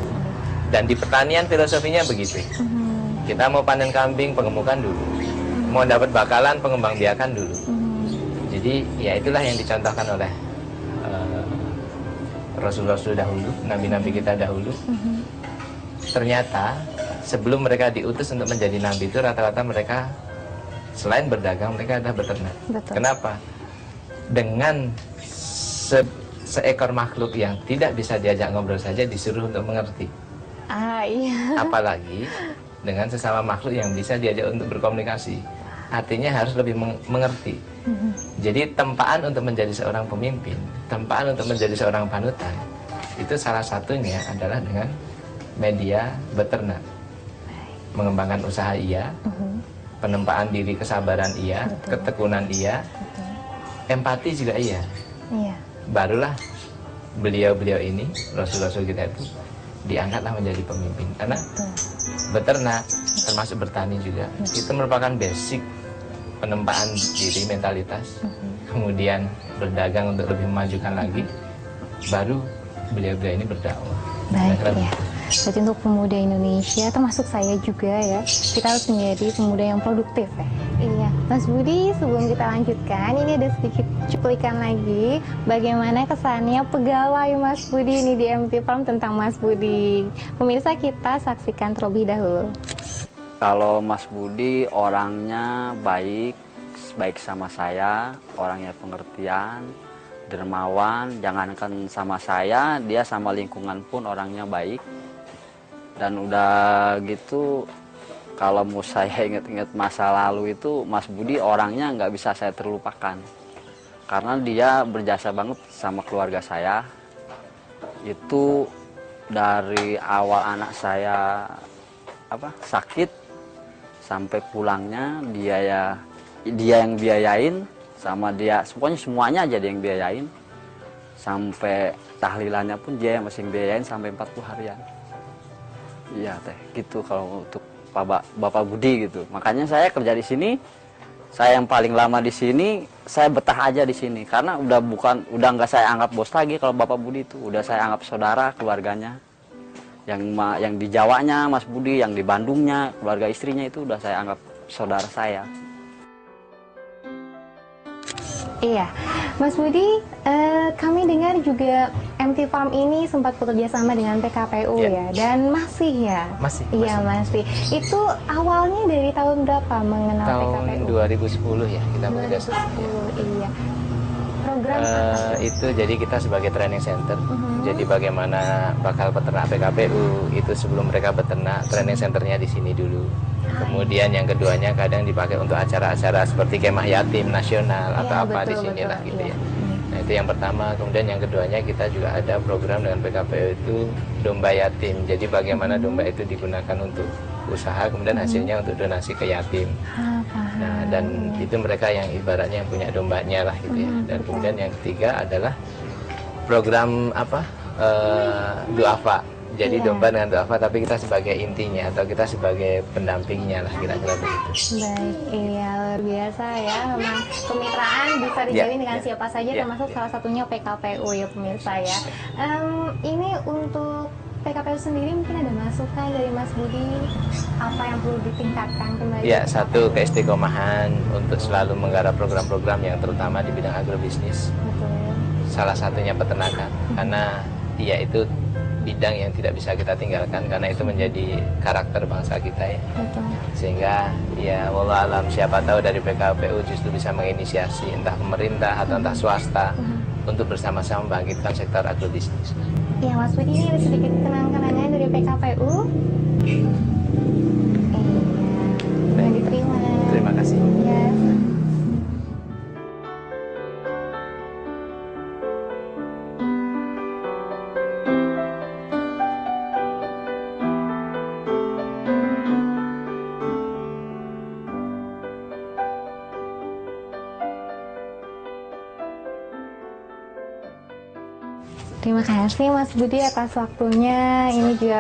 Dan di pertanian filosofinya begitu. Kita mau panen kambing, pengemukan dulu. Mau dapat bakalan, pengembangbiakan dulu. Jadi ya itulah yang dicontohkan oleh Rasul-Rasul dahulu, nabi-nabi kita dahulu. Ternyata sebelum mereka diutus untuk menjadi nabi itu rata-rata mereka selain berdagang mereka adalah beternak. Betul. Kenapa? Dengan seekor makhluk yang tidak bisa diajak ngobrol saja disuruh untuk mengerti. Iya. Apalagi dengan sesama makhluk yang bisa diajak untuk berkomunikasi. Artinya harus lebih mengerti. Jadi tempaan untuk menjadi seorang pemimpin, tempaan untuk menjadi seorang panutan, itu salah satunya adalah dengan media beternak. Mengembangkan usaha iya, penempaan diri, kesabaran iya, ketekunan iya, empati juga iya. Barulah beliau-beliau ini, Rasul-Rasul kita itu diangkatlah menjadi pemimpin. Karena beternak, termasuk bertani juga, itu merupakan basic penempaan diri, mentalitas. Kemudian berdagang untuk lebih memajukan lagi, baru beliau-beliau ini berdakwah. Baik ya. Jadi untuk pemuda Indonesia, termasuk saya juga ya, kita harus menjadi pemuda yang produktif ya. Iya, Mas Budi, sebelum kita lanjutkan, ini ada sedikit cuplikan lagi bagaimana kesannya pegawai Mas Budi ini di MT Farm tentang Mas Budi. Pemirsa, kita saksikan terlebih dahulu. Kalau Mas Budi orangnya baik sama saya, orangnya pengertian, dermawan, jangankan sama saya, dia sama lingkungan pun orangnya baik. Dan udah gitu, kalau mau saya ingat-ingat masa lalu itu, Mas Budi orangnya nggak bisa saya terlupakan. Karena dia berjasa banget sama keluarga saya. Itu dari awal anak saya sakit, sampai pulangnya dia yang biayain, sama dia, pokoknya semuanya aja dia yang biayain. Sampai tahlilannya pun dia yang masih biayain sampai 40 harian. Iya teh, gitu kalau untuk Bapak Budi gitu. Makanya saya kerja di sini Saya yang paling lama di sini, saya betah aja di sini karena udah nggak saya anggap bos lagi kalau Bapak Budi itu, udah saya anggap saudara keluarganya. Yang di Jawanya Mas Budi, yang di Bandungnya keluarga istrinya itu udah saya anggap saudara saya. Iya, Mas Budi, kami dengar juga MT Farm ini sempat bekerja sama dengan PKPU ya, dan masih ya? Masih. Iya, masih. Itu awalnya dari tahun berapa mengenal Tahun PKPU? 2010 ya kita bekerja sama. 2010, iya. Program Itu jadi kita sebagai training center. Jadi bagaimana bakal peternak PKPU itu sebelum mereka beternak, training centernya di sini dulu. Kemudian yang keduanya kadang dipakai untuk acara-acara seperti kemah yatim nasional atau apa di sinilah gitu ya. Nah itu yang pertama. Kemudian yang keduanya kita juga ada program dengan PKPU itu domba yatim. Jadi bagaimana domba itu digunakan untuk usaha, kemudian hasilnya untuk donasi ke yatim. Nah dan itu mereka yang ibaratnya yang punya dombanya lah gitu ya. Dan kemudian yang ketiga adalah program duafa. Jadi domba dengan duafa, tapi kita sebagai intinya atau kita sebagai pendampingnya lah kira-kira begitu. Baik, iya luar biasa ya. Memang kemitraan bisa dijalin dengan siapa saja, termasuk salah satunya PKPU ya pemirsa ya. Ini untuk PKPU sendiri mungkin ada masukan dari Mas Budi, apa yang perlu ditingkatkan kembali? Ya, satu keistiqomahan untuk selalu menggarap program-program yang terutama di bidang agrobisnis. Betul. Salah satunya peternakan, karena ya itu bidang yang tidak bisa kita tinggalkan karena itu menjadi karakter bangsa kita ya. Betul. Sehingga ya wallah alam siapa tahu dari PKPU justru bisa menginisiasi entah pemerintah atau entah swasta untuk bersama-sama membangkitkan sektor agrobisnis. Ya Mas Budi, ini ada sedikit kenang-kenangan dari PKPU. Iya, diterima. Terima kasih. Ya. Terima kasih Mas Budi atas waktunya, ini juga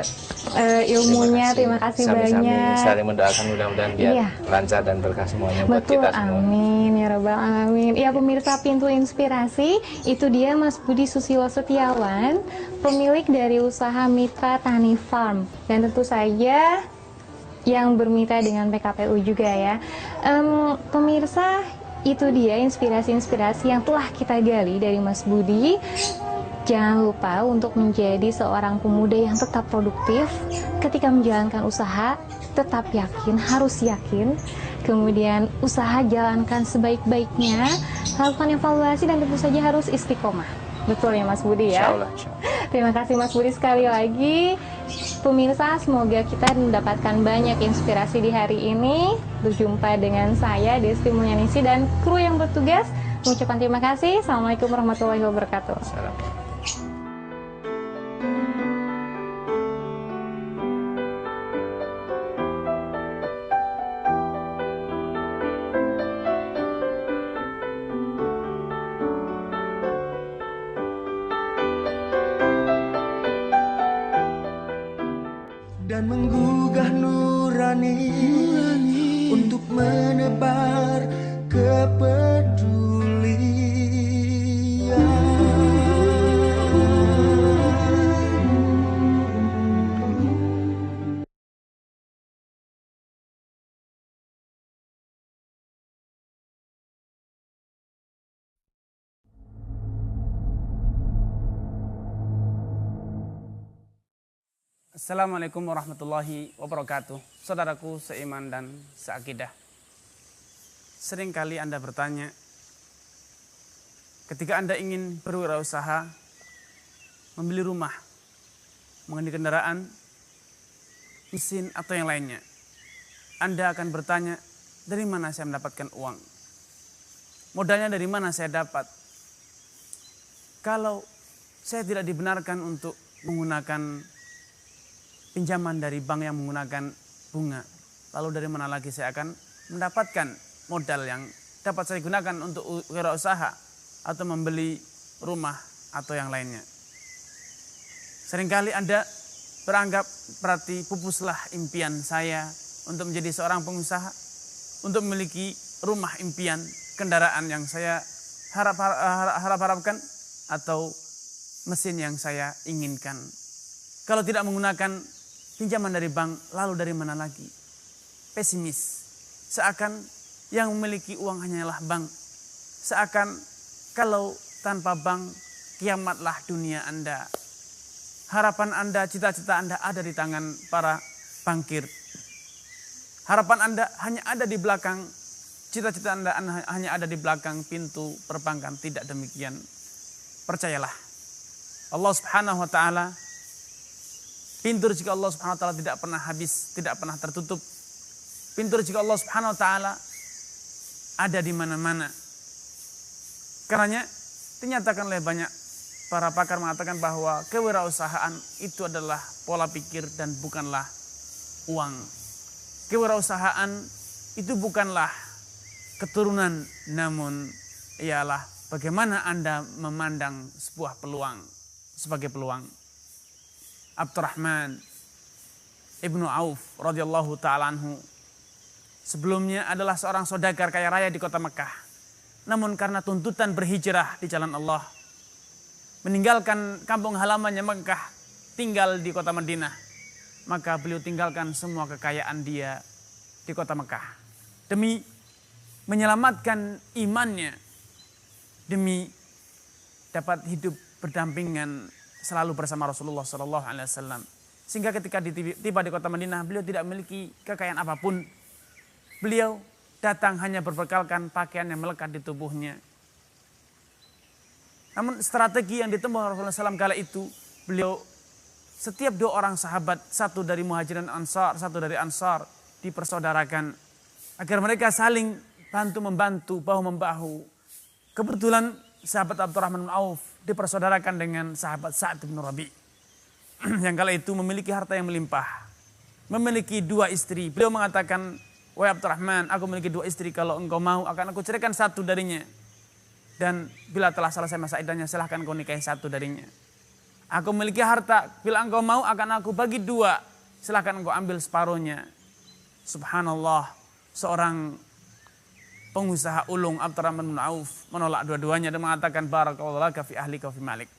ilmunya, terima kasih banyak. Saling mendoakan mudah-mudahan biar lancar dan berkah semuanya buat Betul, kita semua. amin ya rabbal alamin. Ya pemirsa Pintu Inspirasi, itu dia Mas Budi Susilo Setiawan, pemilik dari usaha Mitra Tani Farm, dan tentu saja yang bermitra dengan PKPU juga ya. Pemirsa, itu dia inspirasi-inspirasi yang telah kita gali dari Mas Budi. Jangan lupa untuk menjadi seorang pemuda yang tetap produktif ketika menjalankan usaha, tetap yakin, harus yakin. Kemudian usaha jalankan sebaik-baiknya, lakukan evaluasi dan tentu saja harus istiqomah. Betul ya Mas Budi ya? Insya Allah. Terima kasih Mas Budi sekali lagi. Pemirsa, semoga kita mendapatkan banyak inspirasi di hari ini. Berjumpa dengan saya, Desti Mulyaningsih, dan kru yang bertugas. Mengucapkan terima kasih. Assalamualaikum warahmatullahi wabarakatuh. Salam. Dan menggugah nurani untuk menebar kepedulian. Assalamualaikum warahmatullahi wabarakatuh. Saudaraku seiman dan seakidah. Seringkali Anda bertanya, ketika Anda ingin berwirausaha, membeli rumah, mengenai kendaraan, mesin atau yang lainnya, Anda akan bertanya, dari mana saya mendapatkan uang? Modalnya dari mana saya dapat? Kalau saya tidak dibenarkan untuk menggunakan pinjaman dari bank yang menggunakan bunga, lalu dari mana lagi saya akan mendapatkan modal yang dapat saya gunakan untuk wirausaha atau membeli rumah atau yang lainnya. Seringkali Anda beranggap berarti pupuslah impian saya untuk menjadi seorang pengusaha, untuk memiliki rumah impian, kendaraan yang saya harapkan, atau mesin yang saya inginkan. Kalau tidak menggunakan pinjaman dari bank, lalu dari mana lagi? Pesimis. Seakan yang memiliki uang hanyalah bank. Seakan kalau tanpa bank, kiamatlah dunia Anda. Harapan Anda, cita-cita Anda ada di tangan para bankir. Harapan Anda hanya ada di belakang, cita-cita Anda hanya ada di belakang pintu perbankan. Tidak demikian. Percayalah, Allah Subhanahu wa taala, pintu rezeki Allah Subhanahu wa taala tidak pernah habis, tidak pernah tertutup. Pintu rezeki Allah Subhanahu wa taala ada di mana-mana. Karenanya dinyatakan oleh banyak para pakar mengatakan bahwa kewirausahaan itu adalah pola pikir dan bukanlah uang. Kewirausahaan itu bukanlah keturunan, namun ialah bagaimana Anda memandang sebuah peluang sebagai peluang. Abdurrahman Ibnu Auf radhiyallahu ta'ala anhu sebelumnya adalah seorang saudagar kaya raya di kota Mekah. Namun karena tuntutan berhijrah di jalan Allah, meninggalkan kampung halamannya Mekah, tinggal di kota Madinah, maka beliau tinggalkan semua kekayaan dia di kota Mekah demi menyelamatkan imannya, demi dapat hidup berdampingan selalu bersama Rasulullah SAW. Sehingga ketika tiba di kota Madinah, beliau tidak memiliki kekayaan apapun. Beliau datang hanya berbekalkan pakaian yang melekat di tubuhnya. Namun strategi yang ditempuh Rasulullah SAW kala itu, beliau setiap 2 orang sahabat, satu dari Muhajirin Ansar, satu dari Ansar, dipersaudarakan agar mereka saling bantu-membantu, bahu-membahu. Kebetulan sahabat Abdurrahman bin Auf dipersaudarakan dengan sahabat Sa'ad bin Rabi yang kala itu memiliki harta yang melimpah, memiliki 2 istri. Beliau mengatakan, "Wahai Abdurrahman, aku memiliki 2 istri, kalau engkau mau akan aku ceraikan 1 darinya. Dan bila telah selesai masa iddahnya, silahkan kau nikahi 1 darinya. Aku memiliki harta, bila engkau mau akan aku bagi 2, silahkan engkau ambil separuhnya." Subhanallah, seorang pengusaha ulung Abdurrahman bin Auf menolak dua-duanya dan mengatakan, "Barakallahu laka fi ahlika wa fi malik."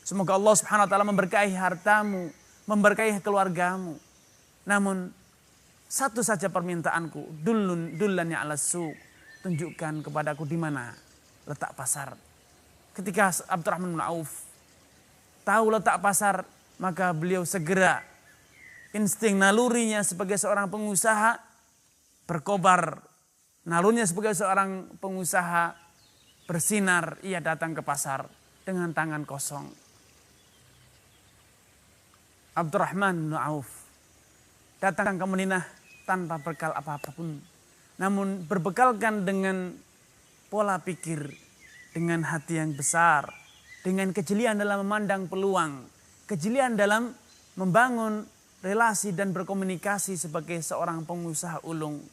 Semoga Allah Subhanahu wa taala memberkahi hartamu, memberkahi keluargamu. Namun satu saja permintaanku, dullannya ala suq, tunjukkan kepadaku di mana letak pasar. Ketika Abdurrahman bin Auf tahu letak pasar, maka beliau segera, insting nalurinya sebagai seorang pengusaha berkobar. Nalurinya sebagai seorang pengusaha bersinar, ia datang ke pasar dengan tangan kosong. Abdurrahman bin Auf datang ke Madinah tanpa bekal apa-apapun. Namun berbekalkan dengan pola pikir, dengan hati yang besar, dengan kejelian dalam memandang peluang, kejelian dalam membangun relasi dan berkomunikasi sebagai seorang pengusaha ulung.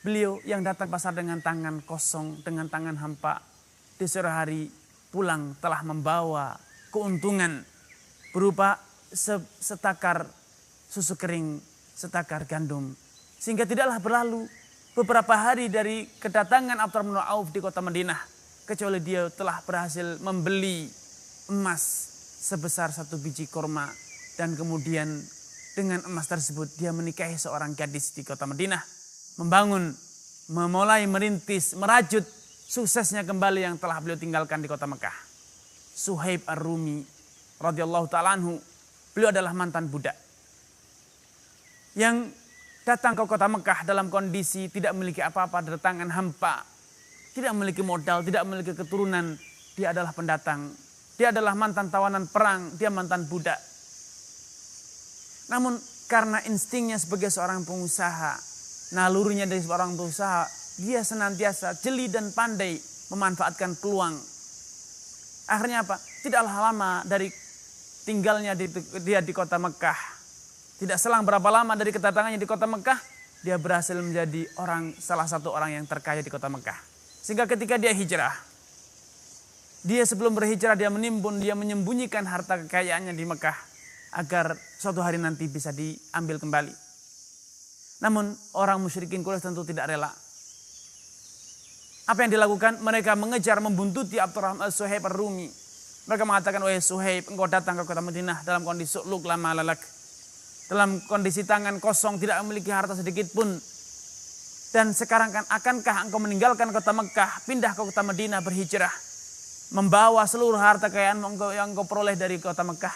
Beliau yang datang pasar dengan tangan kosong, dengan tangan hampa, di sore hari pulang telah membawa keuntungan berupa setakar susu kering, setakar gandum. Sehingga tidaklah berlalu beberapa hari dari kedatangan Abdurrahman bin Auf di kota Madinah, kecuali dia telah berhasil membeli emas sebesar 1 biji kurma. Dan kemudian dengan emas tersebut dia menikahi seorang gadis di kota Madinah. Memulai merintis, merajut suksesnya kembali yang telah beliau tinggalkan di kota Mekah. Suhaib Ar-Rumi radhiyallahu ta'ala anhu, beliau adalah mantan budak yang datang ke kota Mekah dalam kondisi tidak memiliki apa-apa, datangan hampa, tidak memiliki modal, tidak memiliki keturunan. Dia adalah pendatang, dia adalah mantan tawanan perang, dia mantan budak. Namun karena instingnya sebagai seorang pengusaha, nalurinya dari seorang pengusaha, dia senantiasa jeli dan pandai memanfaatkan peluang. Akhirnya apa? Tidaklah lama dari tinggalnya dia di kota Mekah. Tidak selang berapa lama dari kedatangannya di kota Mekah, dia berhasil menjadi salah satu orang yang terkaya di kota Mekah. Sehingga ketika dia hijrah, dia sebelum berhijrah dia menimbun, dia menyembunyikan harta kekayaannya di Mekah agar suatu hari nanti bisa diambil kembali. Namun orang musyrikin Quraisy tentu tidak rela. Apa yang dilakukan? Mereka mengejar, membuntuti Abdurrahman Suhaib Ar-Rumi. Mereka mengatakan, wahai Suhaib, engkau datang ke kota Madinah dalam kondisi su'luk lama lalak. Dalam kondisi tangan kosong, tidak memiliki harta sedikit pun. Dan sekarang kan, akankah engkau meninggalkan kota Mekah, pindah ke kota Madinah, berhijrah, membawa seluruh harta kekayaan yang engkau peroleh dari kota Mekah?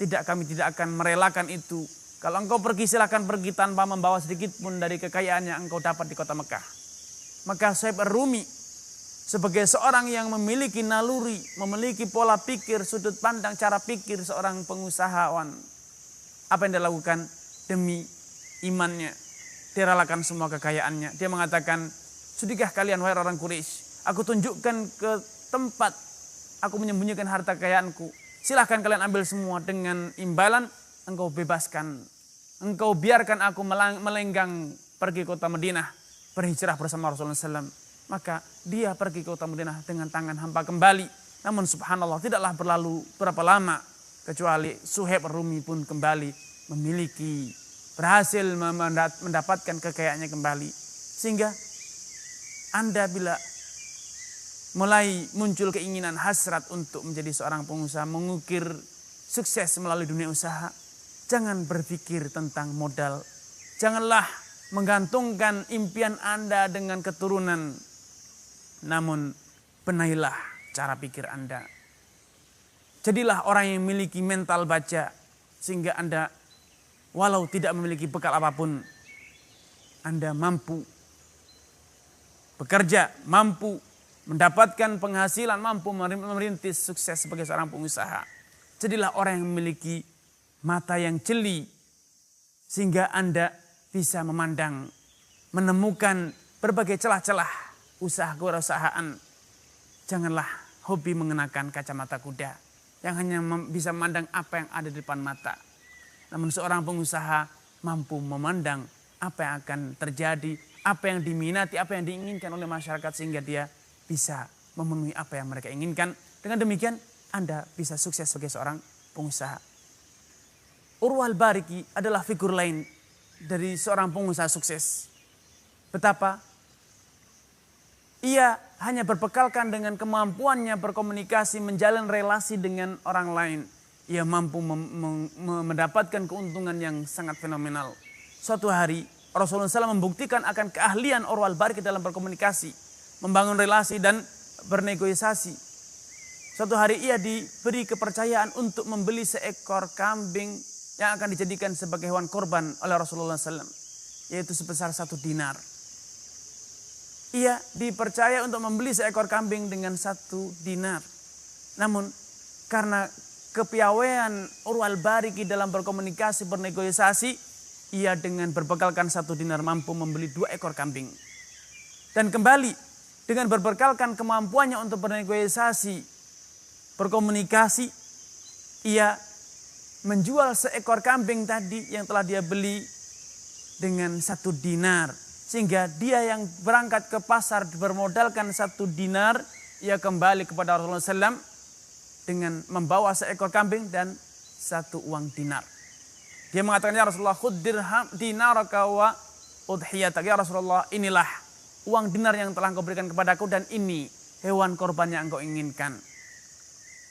Tidak, kami tidak akan merelakan itu. Kalau engkau pergi, silakan pergi tanpa membawa sedikit pun dari kekayaan yang engkau dapat di kota Mekah. Maka Suhaib Ar-Rumi sebagai seorang yang memiliki naluri, memiliki pola pikir, sudut pandang, cara pikir seorang pengusahawan, apa yang dia lakukan? Demi imannya, dia relakan semua kekayaannya. Dia mengatakan, sudikah kalian wahai orang Quraisy, aku tunjukkan ke tempat aku menyembunyikan harta kekayaanku. Silahkan kalian ambil semua, dengan imbalan engkau bebaskan. Engkau biarkan aku melenggang pergi ke kota Madinah, berhijrah bersama Rasulullah SAW. Maka dia pergi ke kota Madinah dengan tangan hampa kembali. Namun subhanallah, tidaklah berlalu berapa lama, kecuali Suhaib Ar-Rumi pun kembali memiliki, berhasil mendapatkan kekayaannya kembali. Sehingga Anda bila mulai muncul keinginan hasrat untuk menjadi seorang pengusaha, mengukir sukses melalui dunia usaha, jangan berpikir tentang modal. Janganlah menggantungkan impian Anda dengan keturunan. Namun benahilah cara pikir Anda. Jadilah orang yang memiliki mental baja, sehingga Anda walau tidak memiliki bekal apapun, Anda mampu bekerja, mampu mendapatkan penghasilan, mampu merintis sukses sebagai seorang pengusaha. Jadilah orang yang memiliki mata yang jeli, sehingga Anda bisa memandang, menemukan berbagai celah-celah usaha kewirausahaan. Janganlah hobi mengenakan kacamata kuda yang hanya bisa memandang apa yang ada di depan mata. Namun seorang pengusaha mampu memandang apa yang akan terjadi, apa yang diminati, apa yang diinginkan oleh masyarakat, sehingga dia bisa memenuhi apa yang mereka inginkan. Dengan demikian Anda bisa sukses sebagai seorang pengusaha. Urwah Al-Bariki adalah figur lain dari seorang pengusaha sukses. Betapa ia hanya berbekalkan dengan kemampuannya berkomunikasi, menjalin relasi dengan orang lain. Ia mampu mendapatkan keuntungan yang sangat fenomenal. Suatu hari Rasulullah SAW membuktikan akan keahlian Urwah Al-Bariki dalam berkomunikasi, membangun relasi dan bernegosiasi. Suatu hari ia diberi kepercayaan untuk membeli seekor kambing yang akan dijadikan sebagai hewan korban oleh Rasulullah SAW, yaitu sebesar 1 dinar. Ia dipercaya untuk membeli seekor kambing dengan 1 dinar. Namun karena kepiawaian Urwah Al-Bariki dalam berkomunikasi, bernegosiasi, ia dengan berbekalkan 1 dinar mampu membeli 2 ekor kambing. Dan kembali dengan berbekalkan kemampuannya untuk bernegosiasi, berkomunikasi, ia menjual seekor kambing tadi yang telah dia beli dengan 1 dinar. Sehingga dia yang berangkat ke pasar bermodalkan 1 dinar, ia kembali kepada Rasulullah SAW dengan membawa seekor kambing dan 1 uang dinar. Dia mengatakan, ya Rasulullah, khud dirham dinaraka wa udhiyatak. Ya Rasulullah, inilah uang dinar yang telah engkau berikan kepadaku, dan ini hewan korban yang engkau inginkan.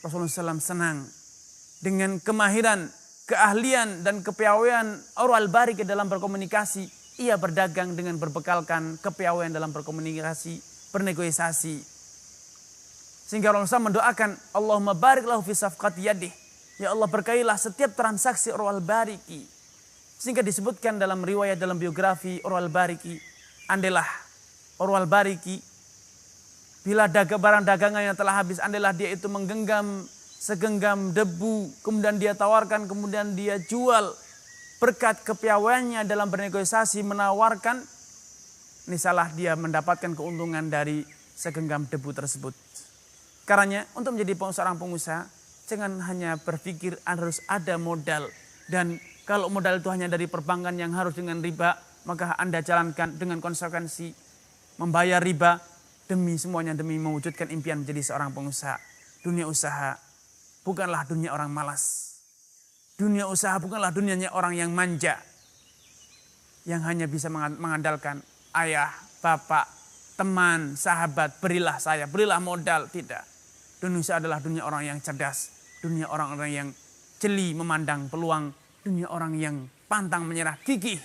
Rasulullah SAW senang dengan kemahiran, keahlian dan kepiawaian Urwah Al-Bariki dalam berkomunikasi. Ia berdagang dengan berbekalkan kepiawaian dalam berkomunikasi, bernegosiasi. Sehingga Rasulullah SAW mendoakan, Allahumma barik lahu fi safqati yadih. Ya Allah, berkailah setiap transaksi Urwah Al-Bariki. Sehingga disebutkan dalam riwayat, dalam biografi Urwah Al-Bariki, andailah Urwah Al-Bariki bila barang dagangannya telah habis, andailah dia itu menggenggam segenggam debu, kemudian dia tawarkan, kemudian dia jual. Berkat kepiawaiannya dalam bernegosiasi, menawarkan, nisalah dia mendapatkan keuntungan dari segenggam debu tersebut. Karenanya untuk menjadi seorang pengusaha, jangan hanya berpikir harus ada modal. Dan kalau modal itu hanya dari perbankan yang harus dengan riba, maka Anda jalankan dengan konsekuensi membayar riba demi semuanya, demi mewujudkan impian menjadi seorang pengusaha. Dunia usaha bukanlah dunia orang malas. Dunia usaha bukanlah dunianya orang yang manja, yang hanya bisa mengandalkan ayah, bapak, teman, sahabat, berilah saya, berilah modal. Tidak. Indonesia adalah dunia orang yang cerdas, dunia orang-orang yang jeli memandang peluang, dunia orang yang pantang menyerah, gigih,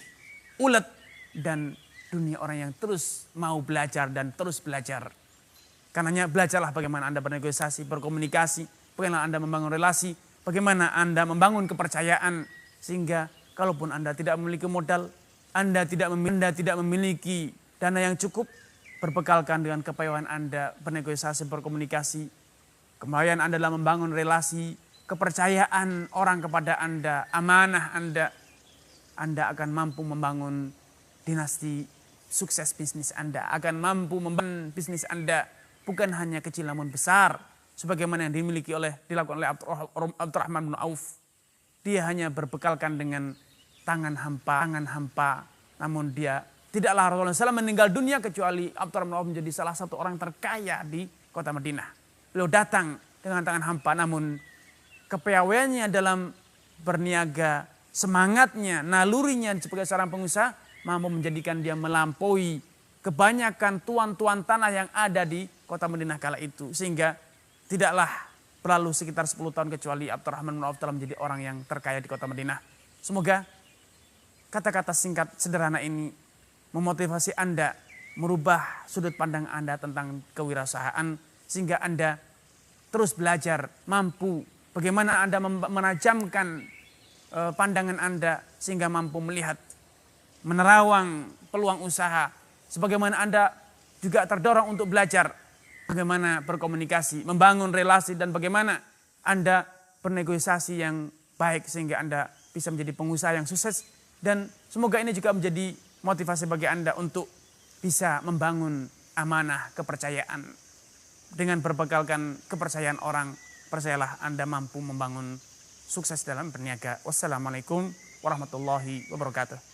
ulet, dan dunia orang yang terus mau belajar dan terus belajar. Karenanya belajarlah bagaimana Anda bernegosiasi, berkomunikasi, bagaimana Anda membangun relasi, bagaimana Anda membangun kepercayaan, sehingga kalaupun Anda tidak memiliki modal, Anda tidak memiliki dana yang cukup, berbekalkan dengan kepayawan Anda bernegosiasi, berkomunikasi, kemampuan Anda dalam membangun relasi, kepercayaan orang kepada Anda, amanah Anda akan mampu membangun dinasti sukses bisnis Anda, akan mampu membangun bisnis Anda bukan hanya kecil namun besar, sebagaimana yang dilakukan oleh Abdurrahman bin Auf. Dia hanya berbekalkan dengan tangan hampa, namun dia tidaklah Rasulullah SAW meninggal dunia kecuali Abdurrahman bin Auf menjadi salah satu orang terkaya di kota Madinah. Beliau datang dengan tangan hampa, namun kepiawaiannya dalam berniaga, semangatnya, nalurinya sebagai seorang pengusaha mampu menjadikan dia melampaui kebanyakan tuan-tuan tanah yang ada di kota Madinah kala itu. Sehingga tidaklah berlalu sekitar 10 tahun kecuali Abdurrahman bin Auf telah menjadi orang yang terkaya di kota Madinah. Semoga kata-kata singkat sederhana ini memotivasi Anda merubah sudut pandang Anda tentang kewirausahaan, sehingga Anda terus belajar, mampu bagaimana Anda menajamkan pandangan Anda sehingga mampu melihat, menerawang peluang usaha, sebagaimana Anda juga terdorong untuk belajar bagaimana berkomunikasi, membangun relasi, dan bagaimana Anda bernegosiasi yang baik sehingga Anda bisa menjadi pengusaha yang sukses. Dan semoga ini juga menjadi motivasi bagi Anda untuk bisa membangun amanah kepercayaan. Dengan berbekalkan kepercayaan orang, percayalah Anda mampu membangun sukses dalam berniaga. Wassalamualaikum warahmatullahi wabarakatuh.